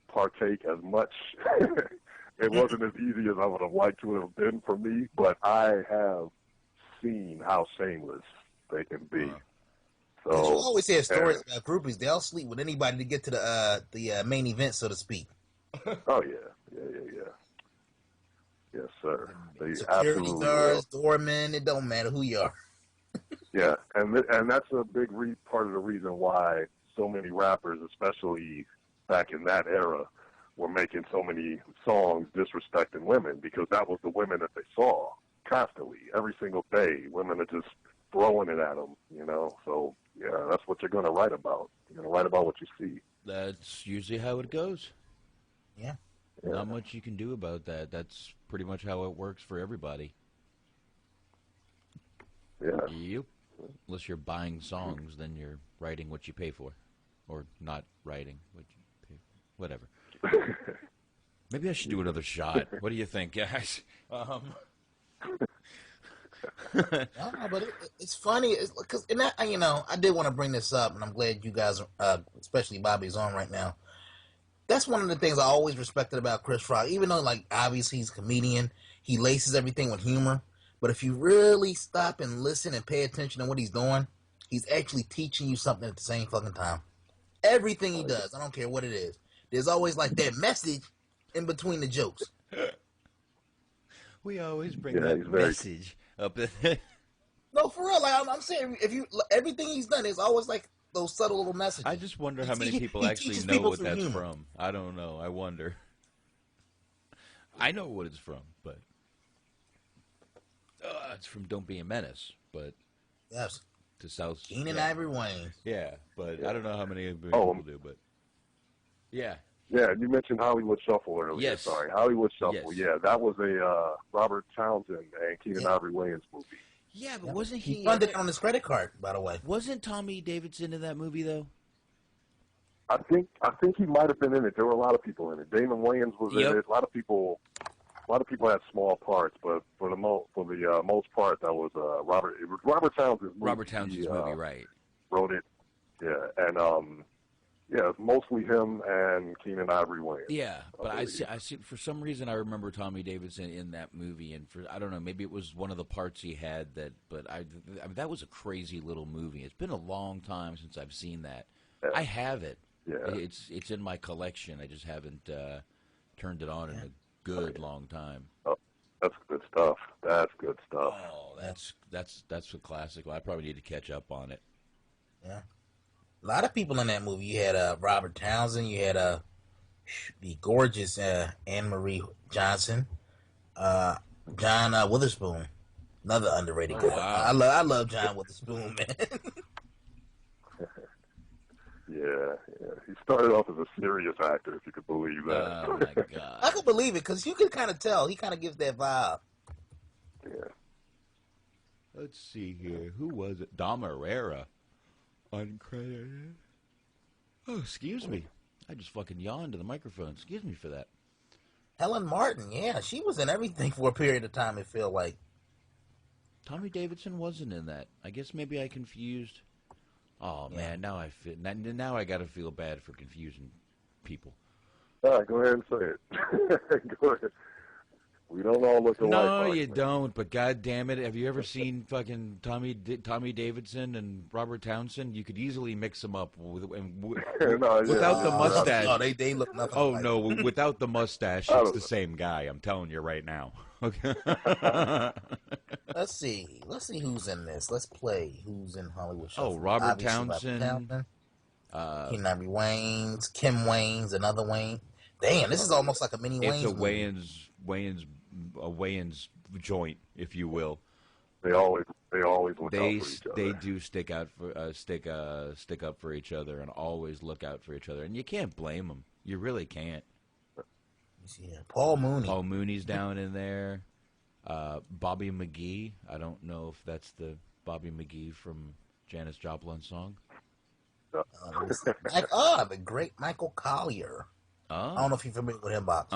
partake as much. It wasn't as easy as I would have liked to have been for me, but I have seen how shameless they can be. So you always hear stories about groupies. They'll sleep with anybody to get to the main event, so to speak. Oh yeah. Yes, sir. They security guards, doormen. It don't matter who you are. Yeah, and that's a big part of the reason why so many rappers, especially back in that era, were making so many songs disrespecting women, because that was the women that they saw constantly, every single day. Women are just throwing it at them, you know. So yeah, that's what you're going to write about. You're going to write about what you see. That's usually how it goes. Yeah. Not much you can do about that. That's pretty much how it works for everybody. Yeah. Yep. Unless you're buying songs, then you're writing what you pay for. Or not writing what you pay for. Whatever. Maybe I should do another shot. What do you think, guys? No, but it's funny because I did want to bring this up, and I'm glad you guys, especially Bobby's on right now. That's one of the things I always respected about Chris Rock. Even though, like, obviously he's a comedian, he laces everything with humor. But if you really stop and listen and pay attention to what he's doing, he's actually teaching you something at the same fucking time. Everything he does, I don't care what it is. There's always like that message in between the jokes. We always bring that message up. No, for real. Like, I'm saying, everything he's done is always like those subtle little messages. I just wonder how many people actually know what that's from. I don't know. I wonder. I know what it's from, but it's from "Don't Be a Menace." But yes, to South Keenan Ivory Wayne. Yeah, but I don't know how many people do. But yeah. Yeah, you mentioned Hollywood Shuffle earlier. Yes. Sorry, Hollywood Shuffle. Yes. Yeah, that was a Robert Townsend and Keenan Ivory Wayans movie. Yeah, but wasn't he funded it on his credit card, by the way? Wasn't Tommy Davidson in that movie though? I think he might have been in it. There were a lot of people in it. Damon Wayans was in it. A lot of people had small parts, but for the most part, that was Robert Townsend's movie. Robert Townsend's movie, right? Wrote it. Yeah, and yeah, it's mostly him and Keenan Ivory Wayans. Yeah, but I see. For some reason, I remember Tommy Davidson in that movie, and I don't know, maybe it was one of the parts he had that. But I mean, that was a crazy little movie. It's been a long time since I've seen that. Yeah. I have it. Yeah, it's in my collection. I just haven't turned it on in a good long time. Oh, that's good stuff. That's good stuff. Oh, that's a classic. I probably need to catch up on it. Yeah. A lot of people in that movie. You had Robert Townsend. You had the gorgeous Anne Marie Johnson, John Witherspoon, another underrated guy. Wow. I love John Witherspoon, man. Yeah. He started off as a serious actor, if you could believe that. Oh my god! I could believe it because you can kind of tell. He kind of gives that vibe. Yeah. Let's see here. Who was it? Dom Herrera. Uncredited. Oh, excuse me. I just fucking yawned to the microphone. Excuse me for that. Helen Martin, yeah, she was in everything for a period of time, it felt like. Tommy Davidson wasn't in that. I guess maybe I confused. Oh, man, now I got to feel bad for confusing people. All right, go ahead and say it. Go ahead. We don't all look alike. No, Hartman. you don't. But God damn it, have you ever seen fucking Tommy Davidson and Robert Townsend? You could easily mix them up without the mustache. No, they look nothing. Oh alike. no, without the mustache, it's the same guy. I'm telling you right now. Okay. Let's see who's in this. Let's play who's in Hollywood. Oh, Robert Townsend. Henry Wayans, Kim Wayans, another Wayne. Damn, this is almost like a mini Wayans. It's a Wayans joint, if you will. They always look out for each other. They do stick up for each other and always look out for each other, and you can't blame them. You really can't. Yeah, Paul Mooney. Paul Mooney's down in there. Bobby McGee. I don't know if that's the Bobby McGee from Janis Joplin's song. The great Michael Collier. I don't know if you're familiar with him, Box.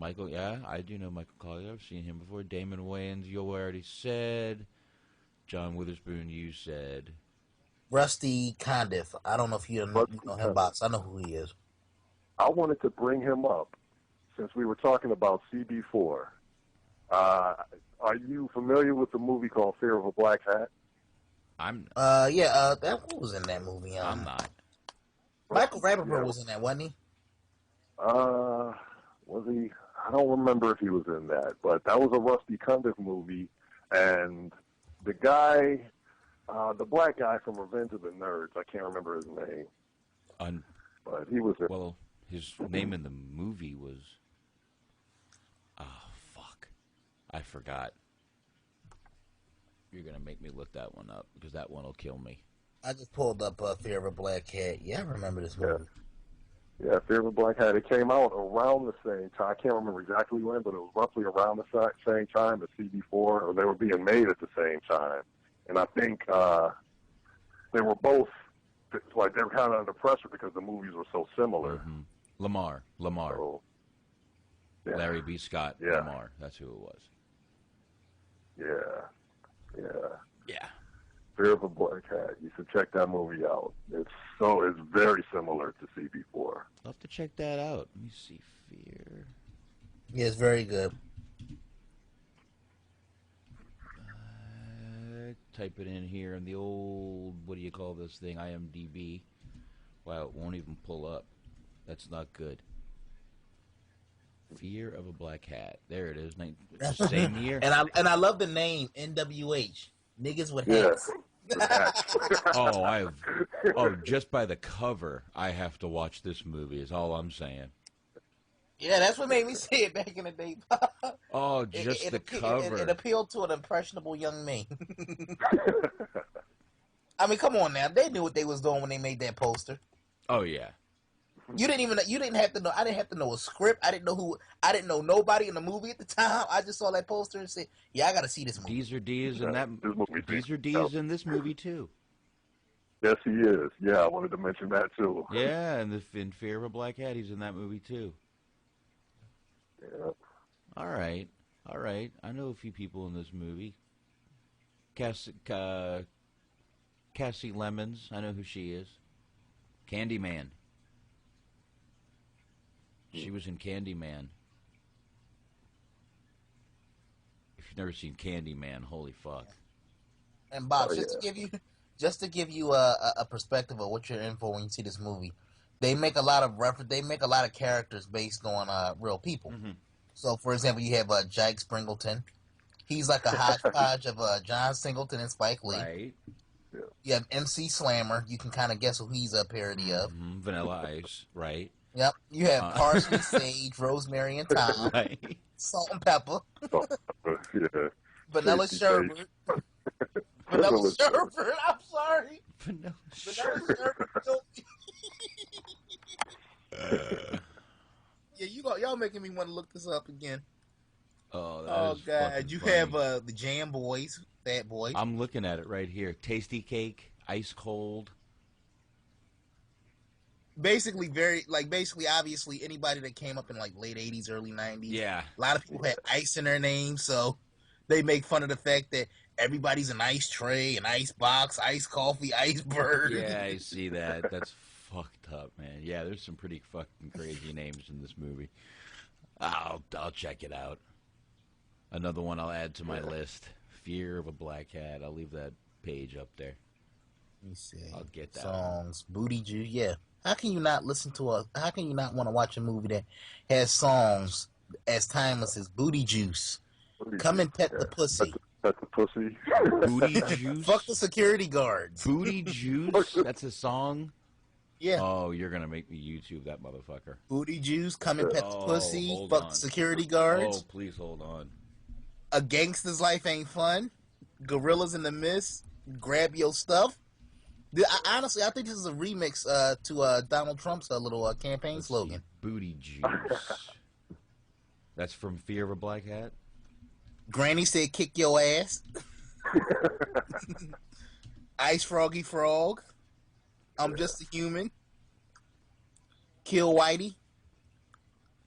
Michael, yeah, I do know Michael Collier. I've seen him before. Damon Wayans, you already said. John Witherspoon, you said. Rusty Condiff. I don't know if you know him, Box. I know who he is. I wanted to bring him up since we were talking about CB4. Are you familiar with the movie called Fear of a Black Hat? Who was in that movie? I'm not. Michael Rappaport was in that, wasn't he? Was he? I don't remember if he was in that, but that was a Rusty Cundiff movie, and the guy, the black guy from Revenge of the Nerds, I can't remember his name, but he was. Well, his name in the movie was. Oh fuck, I forgot. You're gonna make me look that one up because that one will kill me. I just pulled up Fear of a Black Cat. Yeah, I remember this movie. Yeah, Fear of a Black Hat. It came out around the same time. I can't remember exactly when, but it was roughly around the same time as CB4, or they were being made at the same time. And I think they were both, like, they were kind of under pressure because the movies were so similar. Mm-hmm. Lamar. So, yeah. Larry B. Scott. Yeah. Lamar. That's who it was. Yeah. Fear of a Black Hat. You should check that movie out. It's very similar to CB4. I'll have to check that out. Let me see. Fear. Yeah, it's very good. Type it in here in the old, what do you call this thing, IMDb. Wow, it won't even pull up. That's not good. Fear of a Black Hat. There it is. Same year. And I love the name NWH. Niggas with hats. Just by the cover, I have to watch this movie. Is all I'm saying. Yeah, that's what made me see it back in the day. The cover. It appealed to an impressionable young man. I mean, come on now. They knew what they was doing when they made that poster. Oh yeah. You didn't have to know. I didn't have to know a script. I didn't know nobody in the movie at the time. I just saw that poster and said, "Yeah, I got to see this movie." Deezer D is in that. Deezer D is in this movie too. Yes, he is. Yeah, I wanted to mention that too. Yeah, and in Fear of a Black Hat, he's in that movie too. Yeah. All right. I know a few people in this movie. Cassie Lemons. I know who she is. Candyman. She was in Candyman. If you've never seen Candyman, holy fuck. And Bob, just to give you a perspective of what you're in for when you see this movie, they make a lot of characters based on real people. Mm-hmm. So, for example, you have Jake Springleton. He's like a hodgepodge of John Singleton and Spike Lee. Right. Yeah. You have MC Slammer. You can kind of guess who he's a parody of. Mm-hmm. Vanilla Ice. Right. Yep. You have Parsley, Sage, Rosemary, and Thyme. Right. Salt and pepper. Yeah. Vanilla Sherbet. Vanilla Sherbet. I'm sorry. Vanilla Sherbet. Yeah, y'all making me want to look this up again. Oh God! You funny. have the Jam Boys, Fat Boys. I'm looking at it right here. Tasty Cake, Ice Cold. Basically, obviously, anybody that came up in like late '80s, early '90s. Yeah. A lot of people had ice in their name, so they make fun of the fact that everybody's an ice tray, an ice box, ice coffee, iceberg. Yeah, I see that. That's fucked up, man. Yeah, there's some pretty fucking crazy names in this movie. I'll check it out. Another one I'll add to my list. Fear of a Black Hat. I'll leave that page up there. Let me see. I'll get that songs. Booty Juice. Yeah. How can you not listen to how can you not want to watch a movie that has songs as timeless as Booty Juice? Come and pet the pussy. Pet the pussy. Booty Juice. Fuck the security guards. Booty Juice. That's a song. Yeah. Oh, you're gonna make me YouTube that motherfucker. Booty Juice. Come and pet the pussy. Hold Fuck on. the security guards. Oh, please hold on. A Gangster's Life Ain't Fun. Gorillas in the Mist. Grab Your Stuff. Honestly, I think this is a remix to Donald Trump's little campaign slogan. Booty Juice. That's from Fear of a Black Hat? Granny said kick your ass. Ice Froggy Frog. I'm Just a Human. Kill Whitey.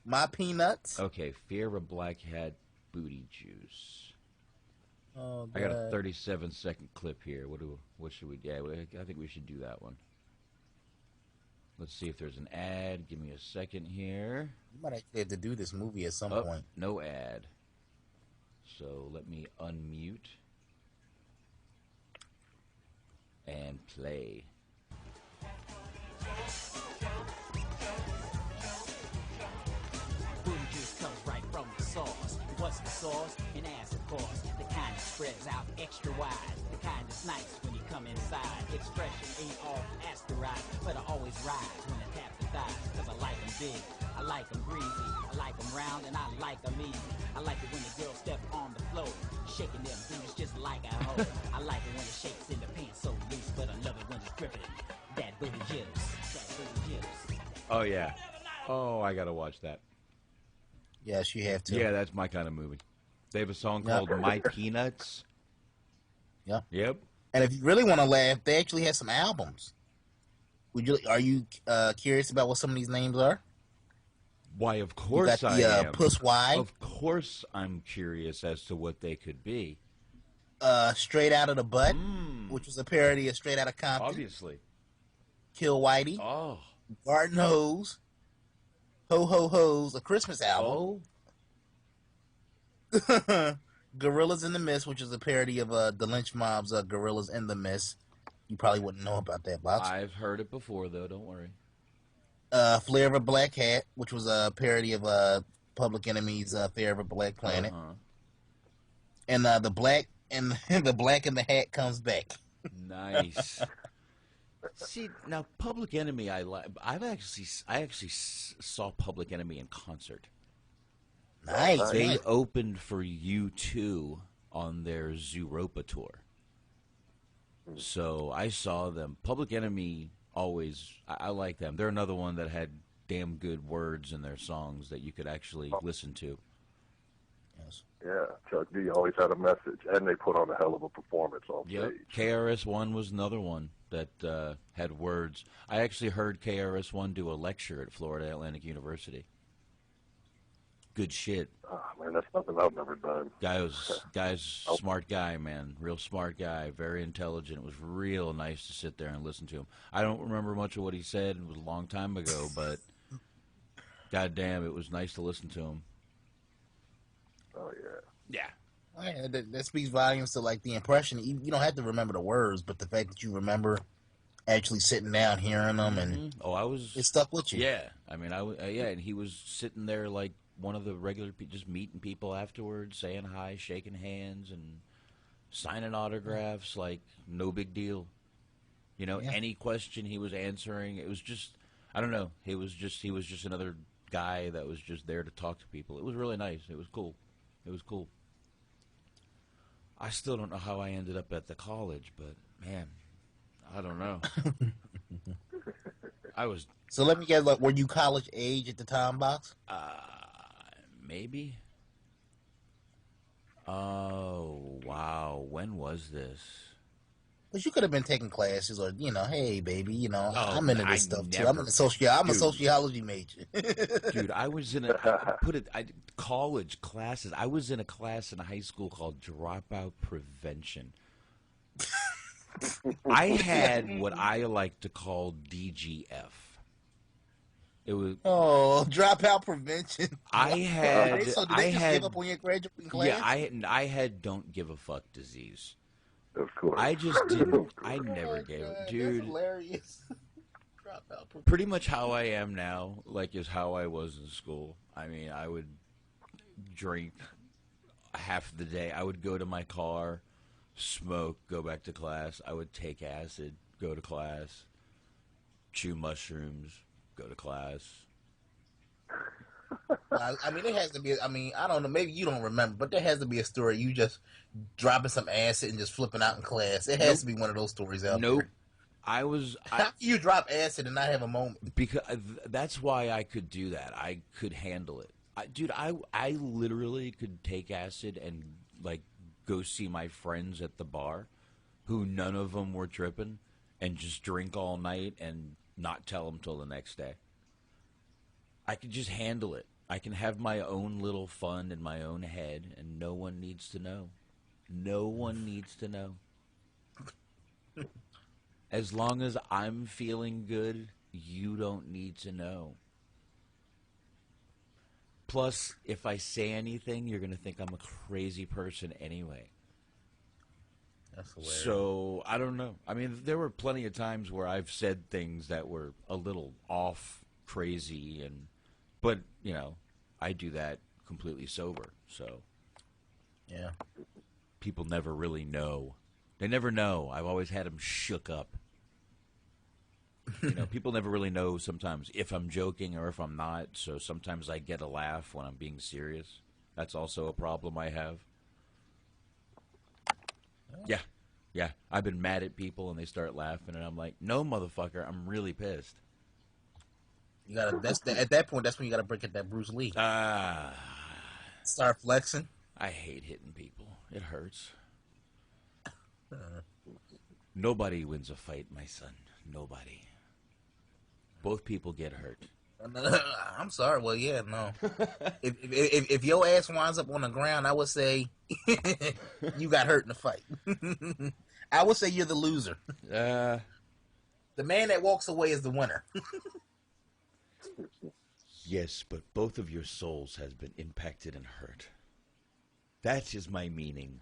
My Peanuts. Okay, Fear of a Black Hat, Booty Juice. Oh, I got a 37-second clip here. What should we? Yeah, I think we should do that one. Let's see if there's an ad. Give me a second here. You might actually have to do this movie at some point. No ad. So let me unmute and play. Booty juice comes right from the source. What's the source? An ass, of course. The kind that spreads out extra wide. The kind that's nice when you come inside. Expression ain't all asteroid, but I always rise when I tap the thighs. Cause I like them big, I like them greasy, I like them round, and I like them easy. I like it when the girl step on the floor, shaking them booties just like a hoe. I like it when it shakes in the pants so loose, but I love it when it's dripping. That booty juice, that booty juice. Oh, yeah. Oh, I gotta watch that. Yes, you have to. Yeah, that's my kind of movie. They have a song called My Peanuts. Yeah. Yep. And if you really want to laugh, they actually have some albums. Are you curious about what some of these names are? Why, of course I am. Puss Y. Of course I'm curious as to what they could be. Straight Out of the Butt, which was a parody of Straight Outta Compton. Obviously. Kill Whitey. Oh. Garden Hose. Ho Ho Ho's, a Christmas album. Oh. Gorillas in the Mist, which is a parody of the Lynch Mob's Gorillas in the Mist. You probably wouldn't know about that, Box. I've heard it before, though. Don't worry. Fear of a Black Hat, which was a parody of Public Enemy's Fear of a Black Planet. And the Black and the Black and the Hat comes back. Nice. See, now Public Enemy, I actually saw Public Enemy in concert. Nice. They opened for U2 on their Zooropa tour. So I saw them. Public Enemy always, I like them. They're another one that had damn good words in their songs that you could actually listen to. Yes. Yeah, Chuck D always had a message, and they put on a hell of a performance on stage. KRS-One was another one that had words. I actually heard KRS-One do a lecture at Florida Atlantic University. Good shit. Oh, man, that's something I've never done. Guy's smart guy, man. Real smart guy. Very intelligent. It was real nice to sit there and listen to him. I don't remember much of what he said. It was a long time ago, but goddamn, it was nice to listen to him. Oh, yeah. Yeah. That speaks volumes to like the impression. You don't have to remember the words, but the fact that you remember actually sitting down, hearing them, and it stuck with you. Yeah, I mean, and he was sitting there like one of the regular people, just meeting people afterwards, saying hi, shaking hands, and signing autographs, like no big deal. You know, any question he was answering, it was just, I don't know, he was just another guy that was just there to talk to people. It was really nice. It was cool. It was cool. I still don't know how I ended up at the college, but man, I don't know. I was. So let me get, like, were you college age at the time, Box? Maybe. Oh, wow. When was this? Because you could have been taking classes, or hey, baby, I'm into this stuff too. I'm a sociology major. Dude, I was in college classes. I was in a class in high school called Dropout Prevention. I had what I like to call DGF. It was dropout prevention. I had. So did I they just had. give up on your graduating class? Yeah, I had don't give a fuck disease. Of course. I just didn't. I never gave it, dude. That's hilarious. Dropout prevention. Pretty much how I am now, like, is how I was in school. I mean, I would drink half the day. I would go to my car, smoke, go back to class. I would take acid, go to class, chew mushrooms, go to class. I mean, it has to be. I mean, I don't know. Maybe you don't remember, but there has to be a story. You just dropping some acid and just flipping out in class. It has to be one of those stories out there. I was. How can you drop acid and not have a moment? Because that's why I could do that. I could handle it. Dude, I literally could take acid and, like, go see my friends at the bar, who none of them were tripping, and just drink all night and not tell them till the next day. I could just handle it. I can have my own little fun in my own head, and no one needs to know. No one needs to know. As long as I'm feeling good, you don't need to know. Plus, if I say anything, you're going to think I'm a crazy person anyway. That's hilarious. So, I don't know. I mean, there were plenty of times where I've said things that were a little off, crazy, but, you know, I do that completely sober. So, yeah. People never really know. They never know. I've always had them shook up. You know, people never really know sometimes if I'm joking or if I'm not, so sometimes I get a laugh when I'm being serious. That's also a problem I have. Yeah. I've been mad at people and they start laughing and I'm like, no, motherfucker, I'm really pissed. You gotta. At that point, that's when you gotta break at that Bruce Lee. Start flexing. I hate hitting people. It hurts. Nobody wins a fight, my son. Nobody. Both people get hurt. I'm sorry. Well, yeah, no. if your ass winds up on the ground, I would say you got hurt in the fight. I would say you're the loser. The man that walks away is the winner. Yes, but both of your souls has been impacted and hurt. That is my meaning.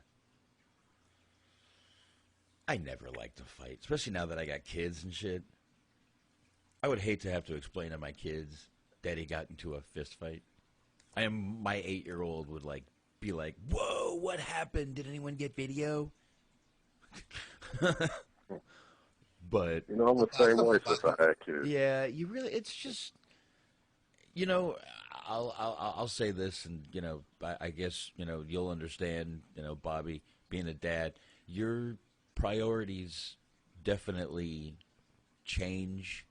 I never like to fight, especially now that I got kids and shit. I would hate to have to explain to my kids, Daddy got into a fist fight. My 8-year-old would be like, whoa, what happened? Did anyone get video? But you know, I'm the same way since I had kids. Yeah, it's just, you know, I'll say this, and you know, I guess, you know, you'll understand, you know, Bobby, being a dad, your priorities definitely change.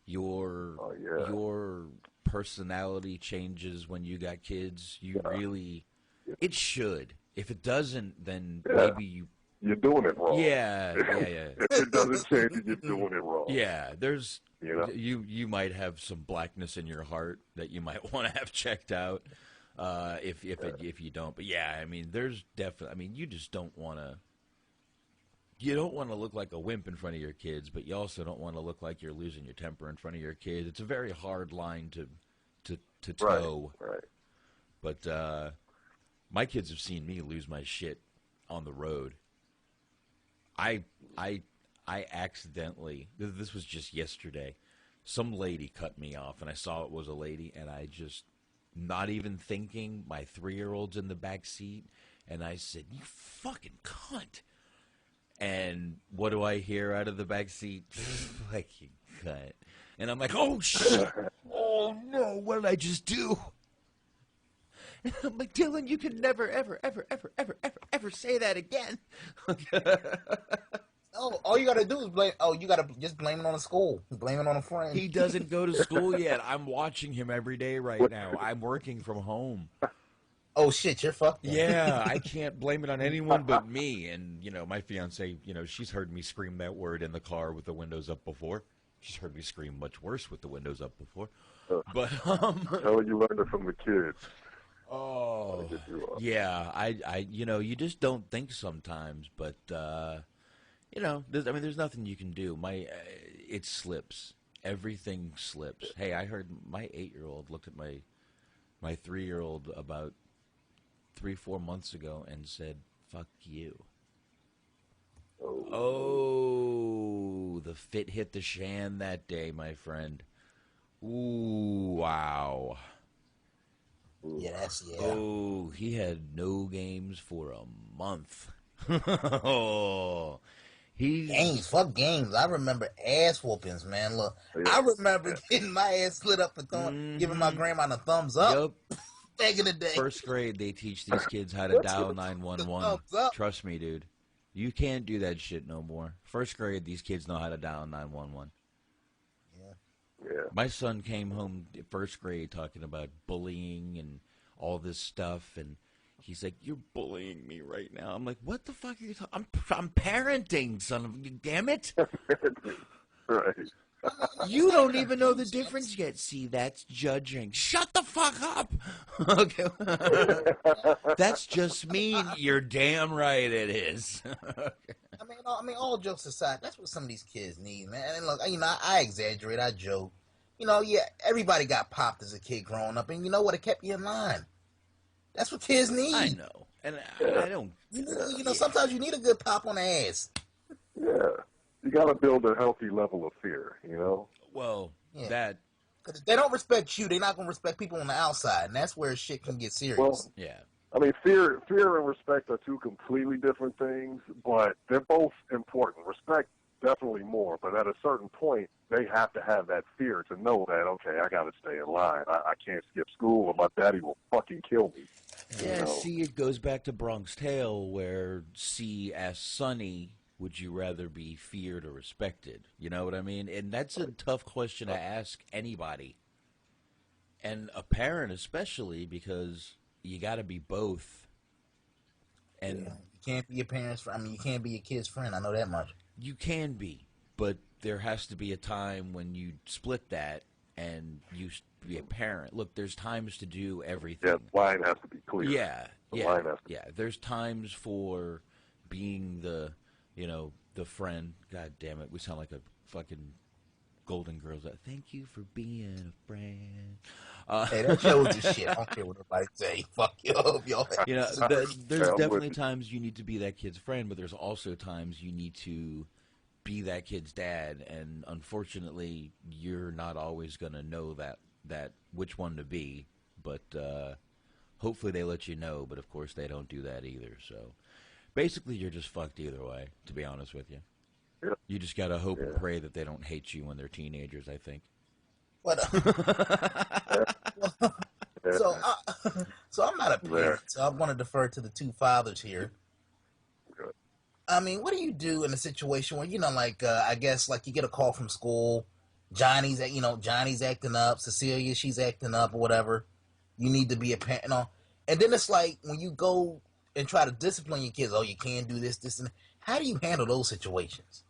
Your personality changes when you got kids. It should. If it doesn't, then maybe you're doing it wrong. Yeah. If it doesn't change it, you're doing it wrong. Yeah, there's, you know? You might have some blackness in your heart that you might want to have checked out if you don't. But yeah, I mean, there's definitely. I mean, you just don't want to. You don't want to look like a wimp in front of your kids, but you also don't want to look like you're losing your temper in front of your kids. It's a very hard line to toe. Right. But my kids have seen me lose my shit on the road. I accidentally, this was just yesterday, some lady cut me off, and I saw it was a lady, and I just, not even thinking, my 3-year-old's in the back seat, and I said, you fucking cunt. And what do I hear out of the back seat? Fucking cunt. And I'm like, oh, shit. Oh, no, what did I just do? And I'm like, Dylan, you can never, ever, ever, ever, ever, ever, ever say that again. Oh, all you gotta do is blame. Oh, you gotta just blame it on the school. Blame it on a friend. He doesn't go to school yet. I'm watching him every day right now. I'm working from home. Oh shit, you're fucked. Yeah, I can't blame it on anyone but me. And you know, my fiance, you know, she's heard me scream that word in the car with the windows up before. She's heard me scream much worse with the windows up before. But how you learned it from the kids. Oh, yeah. I, you know, you just don't think sometimes, but You know, there's nothing you can do. It slips. Everything slips. Hey, I heard my 8-year-old looked at my 3-year-old about 3-4 months ago and said, "Fuck you." Oh, the fit hit the shan that day, my friend. Ooh, wow. Yes, yeah. Oh, he had no games for a month. Oh, Fuck games. I remember ass whoopings, man. Look, I remember getting my ass slid up and giving my grandma the thumbs up. Back in the day. First grade, they teach these kids how to dial 911. Trust me, dude. You can't do that shit no more. First grade, these kids know how to dial 911. Yeah. My son came home first grade talking about bullying and all this stuff, and he's like, "You're bullying me right now." I'm like, "What the fuck are you talking? I'm parenting, son of a damn it!" Right. You don't even know the difference yet. See, that's judging. Shut the fuck up. Okay. That's just mean. You're damn right it is. I mean, all jokes aside, that's what some of these kids need, man. And look, you know, I exaggerate, I joke. You know, yeah, everybody got popped as a kid growing up, and you know what? It kept you in line. That's what kids need. I know, and I don't. You know, sometimes you need a good pop on the ass. Yeah. You got to build a healthy level of fear, you know? Well, Because if they don't respect you, they're not going to respect people on the outside, and that's where shit can get serious. Well, yeah. I mean, fear and respect are two completely different things, but they're both important. Respect, definitely more, but at a certain point, they have to have that fear to know that, okay, I got to stay in line. I can't skip school or my daddy will fucking kill me. Yeah, see, it goes back to Bronx Tale where C asked Sonny, would you rather be feared or respected? You know what I mean? And that's a tough question to ask anybody. And a parent especially, because you got to be both. And you can't be your parents' friend. I mean, you can't be your kid's friend. I know that much. You can be, but there has to be a time when you split that and you be a parent. Look, there's times to do everything. Yeah, the line has to be clear. Yeah. There's times for being the, the friend. God damn it, we sound like a fucking Golden Girls. Thank you for being a friend. Hey, that show was just shit. I don't care what nobody say. Fuck you up, y'all. There's definitely times you need to be that kid's friend, but there's also times you need to be that kid's dad, and unfortunately, you're not always going to know that which one to be, but hopefully they let you know, but of course they don't do that either, so basically you're just fucked either way, to be honest with you. Yeah. You just got to hope and pray that they don't hate you when they're teenagers, I think. So I'm not a parent, so I want to defer to the two fathers here. Good. I mean, what do you do in a situation where, I guess, like, you get a call from school, Johnny's acting up, Cecilia, she's acting up or whatever. You need to be a parent, and then it's like when you go and try to discipline your kids, you can't do this, and how do you handle those situations?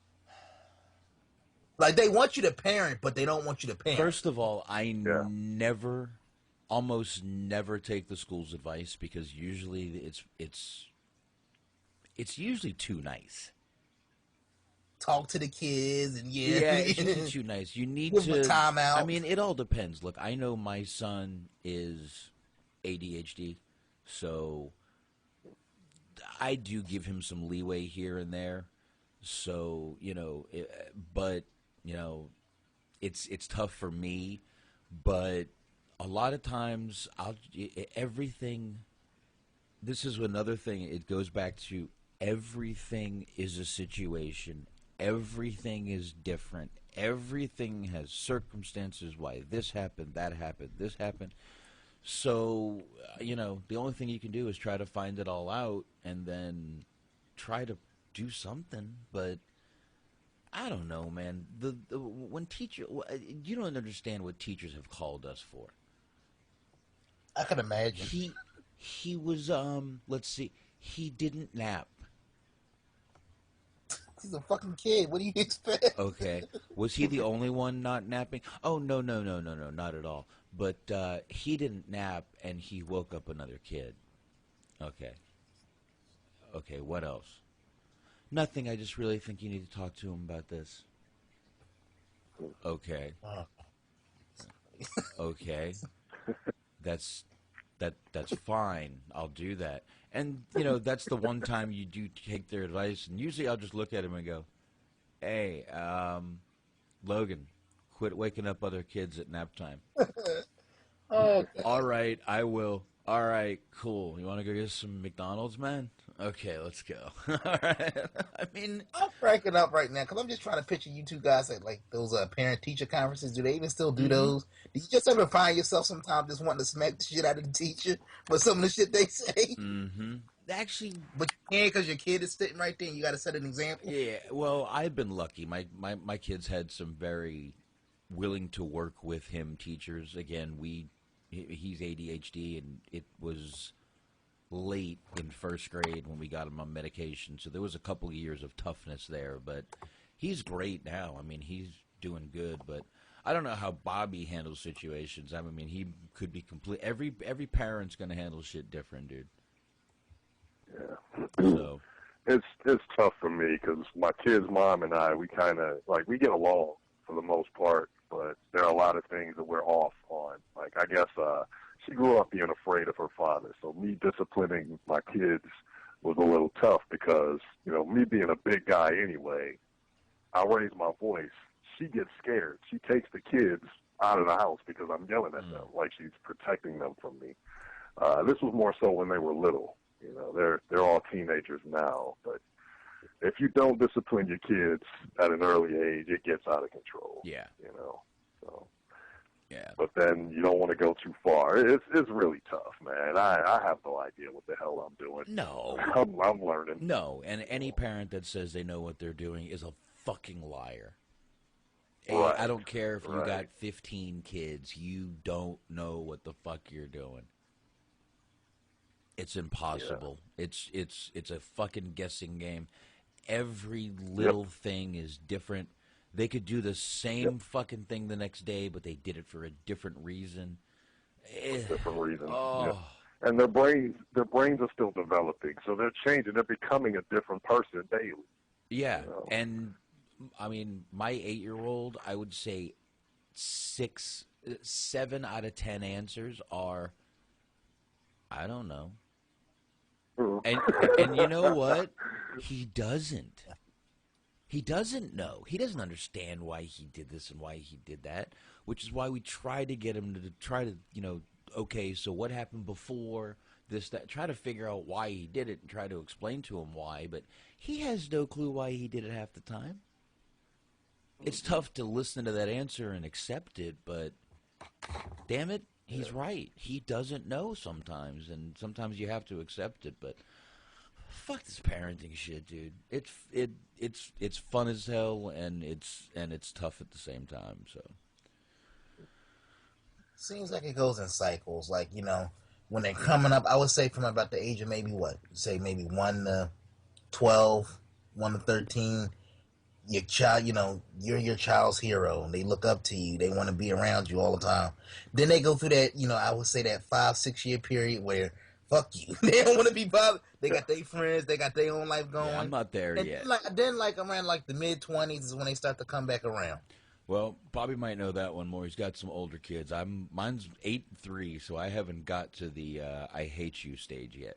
Like, they want you to parent, but they don't want you to parent. First of all, I almost never take the school's advice, because usually it's usually too nice. Talk to the kids and it's usually too nice. You need give to them a timeout. I mean, it all depends. Look, I know my son is ADHD, so I do give him some leeway here and there. So it's tough for me, but a lot of times everything. This is another thing. It goes back to everything is a situation. Everything is different. Everything has circumstances why this happened, that happened, this happened. So, the only thing you can do is try to find it all out and then try to do something. But I don't know, man. When you don't understand what teachers have called us for. I can imagine. He was let's see. He didn't nap. He's a fucking kid. What do you expect? Okay. Was he the only one not napping? Oh, no, not at all. But he didn't nap, and he woke up another kid. Okay, what else? Nothing. I just really think you need to talk to him about this. Okay. Okay. That's fine. I'll do that. And, you know, that's the one time you do take their advice. And usually I'll just look at him and go, hey, Logan, quit waking up other kids at nap time. Okay. All right, I will. All right, cool. You want to go get some McDonald's, man? Okay, let's go. All right. I mean, I'm cracking up right now because I'm just trying to picture you two guys at like those parent-teacher conferences. Do they even still do those? Do you just ever find yourself sometimes just wanting to smack the shit out of the teacher for some of the shit they say? Mm-hmm. Actually, but you can't because your kid is sitting right there and you got to set an example. Yeah, well, I've been lucky. My kids had some very willing to work with him teachers. Again, he's ADHD, and it was late in first grade when we got him on medication. So there was a couple of years of toughness there, but he's great now. I mean, he's doing good, but I don't know how Bobby handles situations. I mean, he could be complete. Every parent's going to handle shit different, dude. Yeah. So it's tough for me because my kid's mom and I, we kind of, like, we get along for the most part, but there are a lot of things that we're off on. Like, I guess she grew up being afraid of her father, so me disciplining my kids was a little tough because, you know, me being a big guy anyway, I raise my voice. She gets scared. She takes the kids out of the house because I'm yelling at them like she's protecting them from me. This was more so when they were little. You know, they're all teenagers now, but if you don't discipline your kids at an early age, it gets out of control. Yeah. You know, so. Yeah. But then you don't want to go too far. It's really tough, man. I have no idea what the hell I'm doing. No. I'm learning. No, and any parent that says they know what they're doing is a fucking liar. Right. I don't care if you Right. got 15 kids. You don't know what the fuck you're doing. It's impossible. Yeah. It's a fucking guessing game. Every little thing is different. They could do the same fucking thing the next day, but they did it for a different reason. Different reason. Oh. Yeah. And their brains are still developing, so they're changing. They're becoming a different person daily. Yeah, you know? And I mean, my 8-year-old, I would say 7 out of 10 answers are, I don't know. And you know what? He doesn't. He doesn't know. He doesn't understand why he did this and why he did that, which is why we try to get him to try to, you know, okay, so what happened before this, that, try to figure out why he did it and try to explain to him why, but he has no clue why he did it half the time. It's tough to listen to that answer and accept it, but damn it, he's right. He doesn't know sometimes, and sometimes you have to accept it, but fuck this parenting shit, dude. It's fun as hell, and it's tough at the same time. So seems like it goes in cycles. Like, you know, when they're coming up, I would say from about the age of maybe 1 to 12, 1 to 13. Your child, you know, you're your child's hero, and they look up to you. They want to be around you all the time. Then they go through that, you know, I would say that 5-6 year period where fuck you. They don't want to be bothered. They got their friends. They got their own life going. Yeah, I'm not there and yet. Then around like the mid-20s is when they start to come back around. Well, Bobby might know that one more. He's got some older kids. Mine's 8 and 3, so I haven't got to the I hate you stage yet.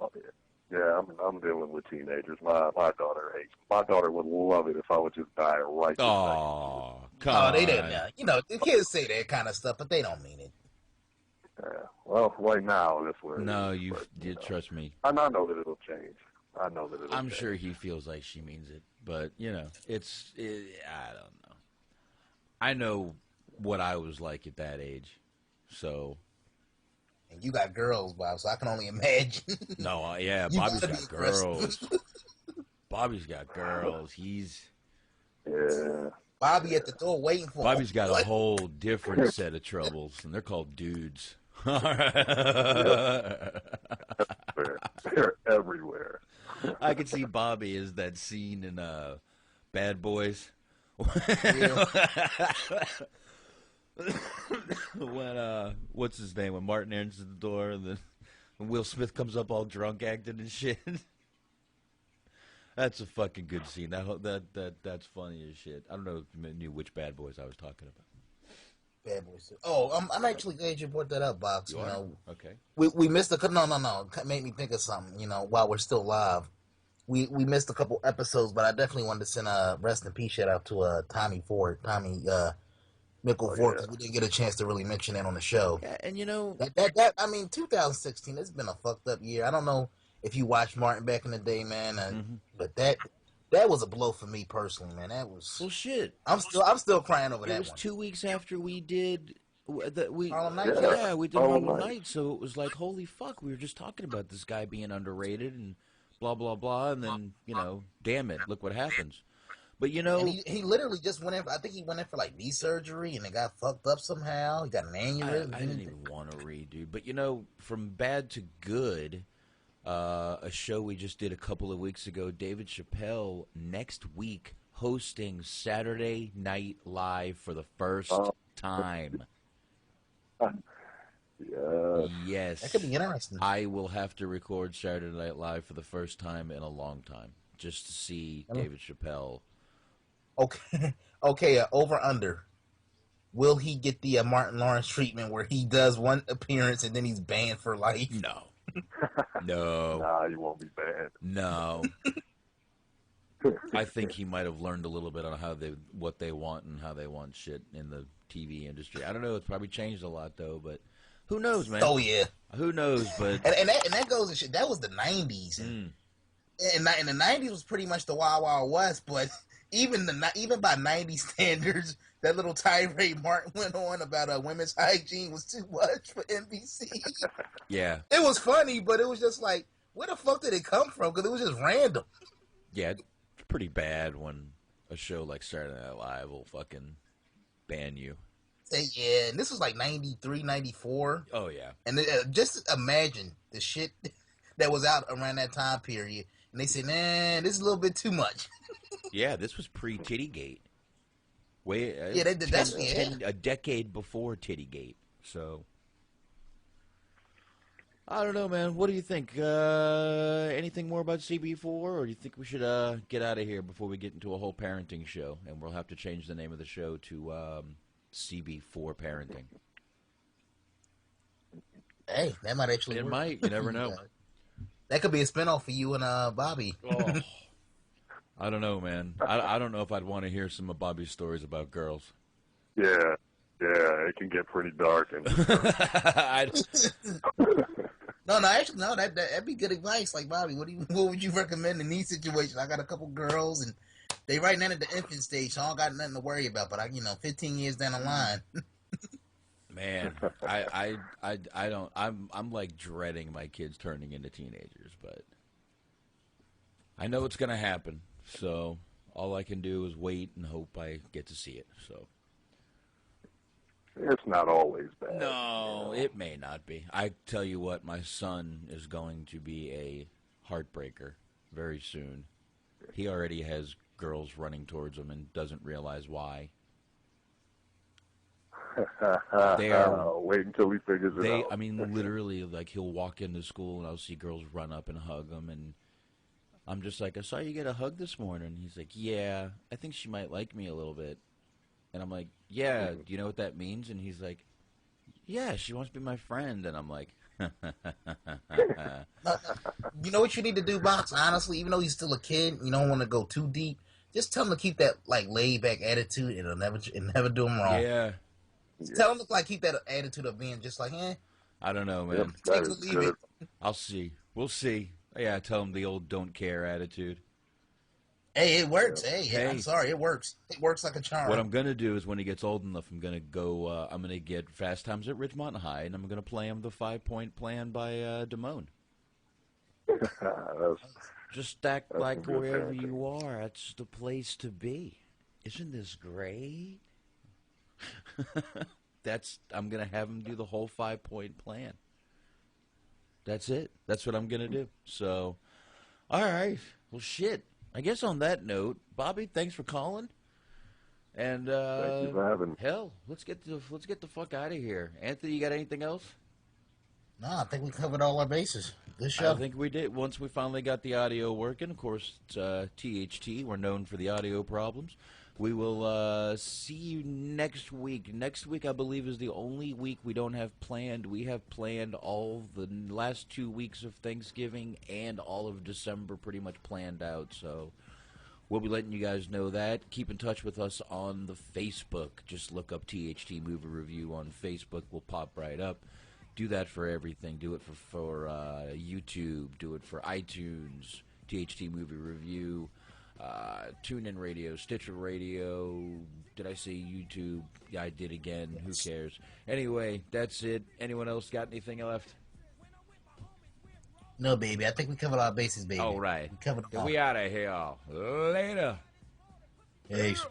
Oh, yeah. Yeah, I'm dealing with teenagers. My daughter hates. My daughter would love it if I would just die right this second. Oh, they didn't. You know, the kids say that kind of stuff, but they don't mean it. Yeah. Well, right now that's where. No, you did trust me. And I know that it'll change. I'm sure he feels like she means it, but you know, I don't know. I know what I was like at that age, so. And you got girls, Bob, so I can only imagine. No, yeah, Bobby's got girls. Bobby's got girls. Yeah. Bobby at the door waiting for Bobby's him. got a whole different set of troubles, and they're called dudes. They're everywhere. I could see Bobby as that scene in Bad Boys. When what's his name? When Martin answers the door, and then when Will Smith comes up all drunk acting and shit. That's a fucking good scene. That's funny as shit. I don't know if you knew which Bad Boys I was talking about. Bad Boys 2. Oh, I'm actually glad you brought that up, Box. You are? Okay. We missed no. It made me think of something. While we're still live, we missed a couple episodes, but I definitely wanted to send a rest in peace shout out to Tommy Ford, Mickle Ford, because we didn't get a chance to really mention that on the show. Yeah, and that I mean, 2016. It's been a fucked up year. I don't know if you watched Martin back in the day, man, but that was a blow for me personally, man. That was shit. I'm still crying over that. It was 2 weeks after we did Harlem Night. Yeah, we did Harlem Night, so it was like, holy fuck, we were just talking about this guy being underrated and blah blah blah, and then damn it, look what happens. But and he literally just went in. I think he went in for like knee surgery, and it got fucked up somehow. He got an aneurysm. I didn't even want to read, dude. But from bad to good. A show we just did a couple of weeks ago, David Chappelle, next week hosting Saturday Night Live for the first time. Yes. That could be interesting. I will have to record Saturday Night Live for the first time in a long time, just to see David Chappelle. Okay, over under. Will he get the Martin Lawrence treatment where he does one appearance and then he's banned for life? No. No. Nah, you won't be banned. No. I think he might have learned a little bit on what they want and how they want shit in the TV industry. I don't know. It's probably changed a lot though, but who knows, man? Oh yeah. Who knows? But and that goes to shit. That was the '90s, and the '90s was pretty much the Wild Wild West. But even by '90s standards, that little tirade Martin went on about women's hygiene was too much for NBC. Yeah. It was funny, but it was just like, where the fuck did it come from? Because it was just random. Yeah, it's pretty bad when a show like Saturday Night Live will fucking ban you. Yeah, and this was like 93, 94. Oh, yeah. And just imagine the shit that was out around that time period. And they said, man, this is a little bit too much. Yeah, this was pre-Tittygate. A decade before Tittygate. So, I don't know, man. What do you think? Anything more about CB4, or do you think we should get out of here before we get into a whole parenting show? And we'll have to change the name of the show to CB4 Parenting. Hey, that might actually work. It might. You never know. That could be a spinoff for you and Bobby. Oh. I don't know, man. I don't know if I'd want to hear some of Bobby's stories about girls. Yeah, it can get pretty dark. And No, that'd be good advice. Like, Bobby, what would you recommend in these situations? I got a couple girls, and they right now at the infant stage, so I don't got nothing to worry about. But 15 years down the line. Man, I don't. I'm like dreading my kids turning into teenagers, but I know it's gonna happen. So all I can do is wait and hope I get to see it. So it's not always bad. No, it may not be. I tell you what, my son is going to be a heartbreaker very soon. He already has girls running towards him and doesn't realize why. They are wait until he figures it out. I mean, literally, like, he'll walk into school and I'll see girls run up and hug him, and I'm just like, I saw you get a hug this morning. He's like, yeah, I think she might like me a little bit. And I'm like, yeah, do you know what that means? And he's like, yeah, she wants to be my friend. And I'm like, you know what you need to do, Box? Honestly, even though he's still a kid, you don't want to go too deep. Just tell him to keep that like laid back attitude, and it'll never do him wrong. Yeah. Tell him to like keep that attitude of being just like, I don't know, man. Take it or leave it. I'll see. We'll see. Yeah, tell him the old don't care attitude. Hey, it works. Hey, I'm sorry, it works. It works like a charm. What I'm gonna do is when he gets old enough, I'm gonna go. I'm gonna get Fast Times at Ridgemont High, and I'm gonna play him the 5-point plan by Damone. Just act like wherever you are, that's the place to be. Isn't this great? I'm gonna have him do the whole 5-point plan. That's it. That's what I'm gonna do. So, all right. Well, shit. I guess on that note, Bobby, thanks for calling. And thank you for having me. Hell, let's get the fuck out of here. Anthony, you got anything else? No, I think we covered all our bases. Good show. I think we did. Once we finally got the audio working, of course, it's THT. We're known for the audio problems. We will see you next week. Next week, I believe, is the only week we don't have planned. We have planned all the last 2 weeks of Thanksgiving and all of December pretty much planned out. So we'll be letting you guys know that. Keep in touch with us on the Facebook. Just look up THT Movie Review on Facebook. We'll pop right up. Do that for everything. Do it for YouTube. Do it for iTunes, THT Movie Review. TuneIn Radio, Stitcher Radio. Did I say YouTube? Yeah, I did again. Who cares? Anyway, that's it. Anyone else got anything left? No, baby. I think we covered our bases, baby. All right. We covered them all. We out of here. Later. Peace.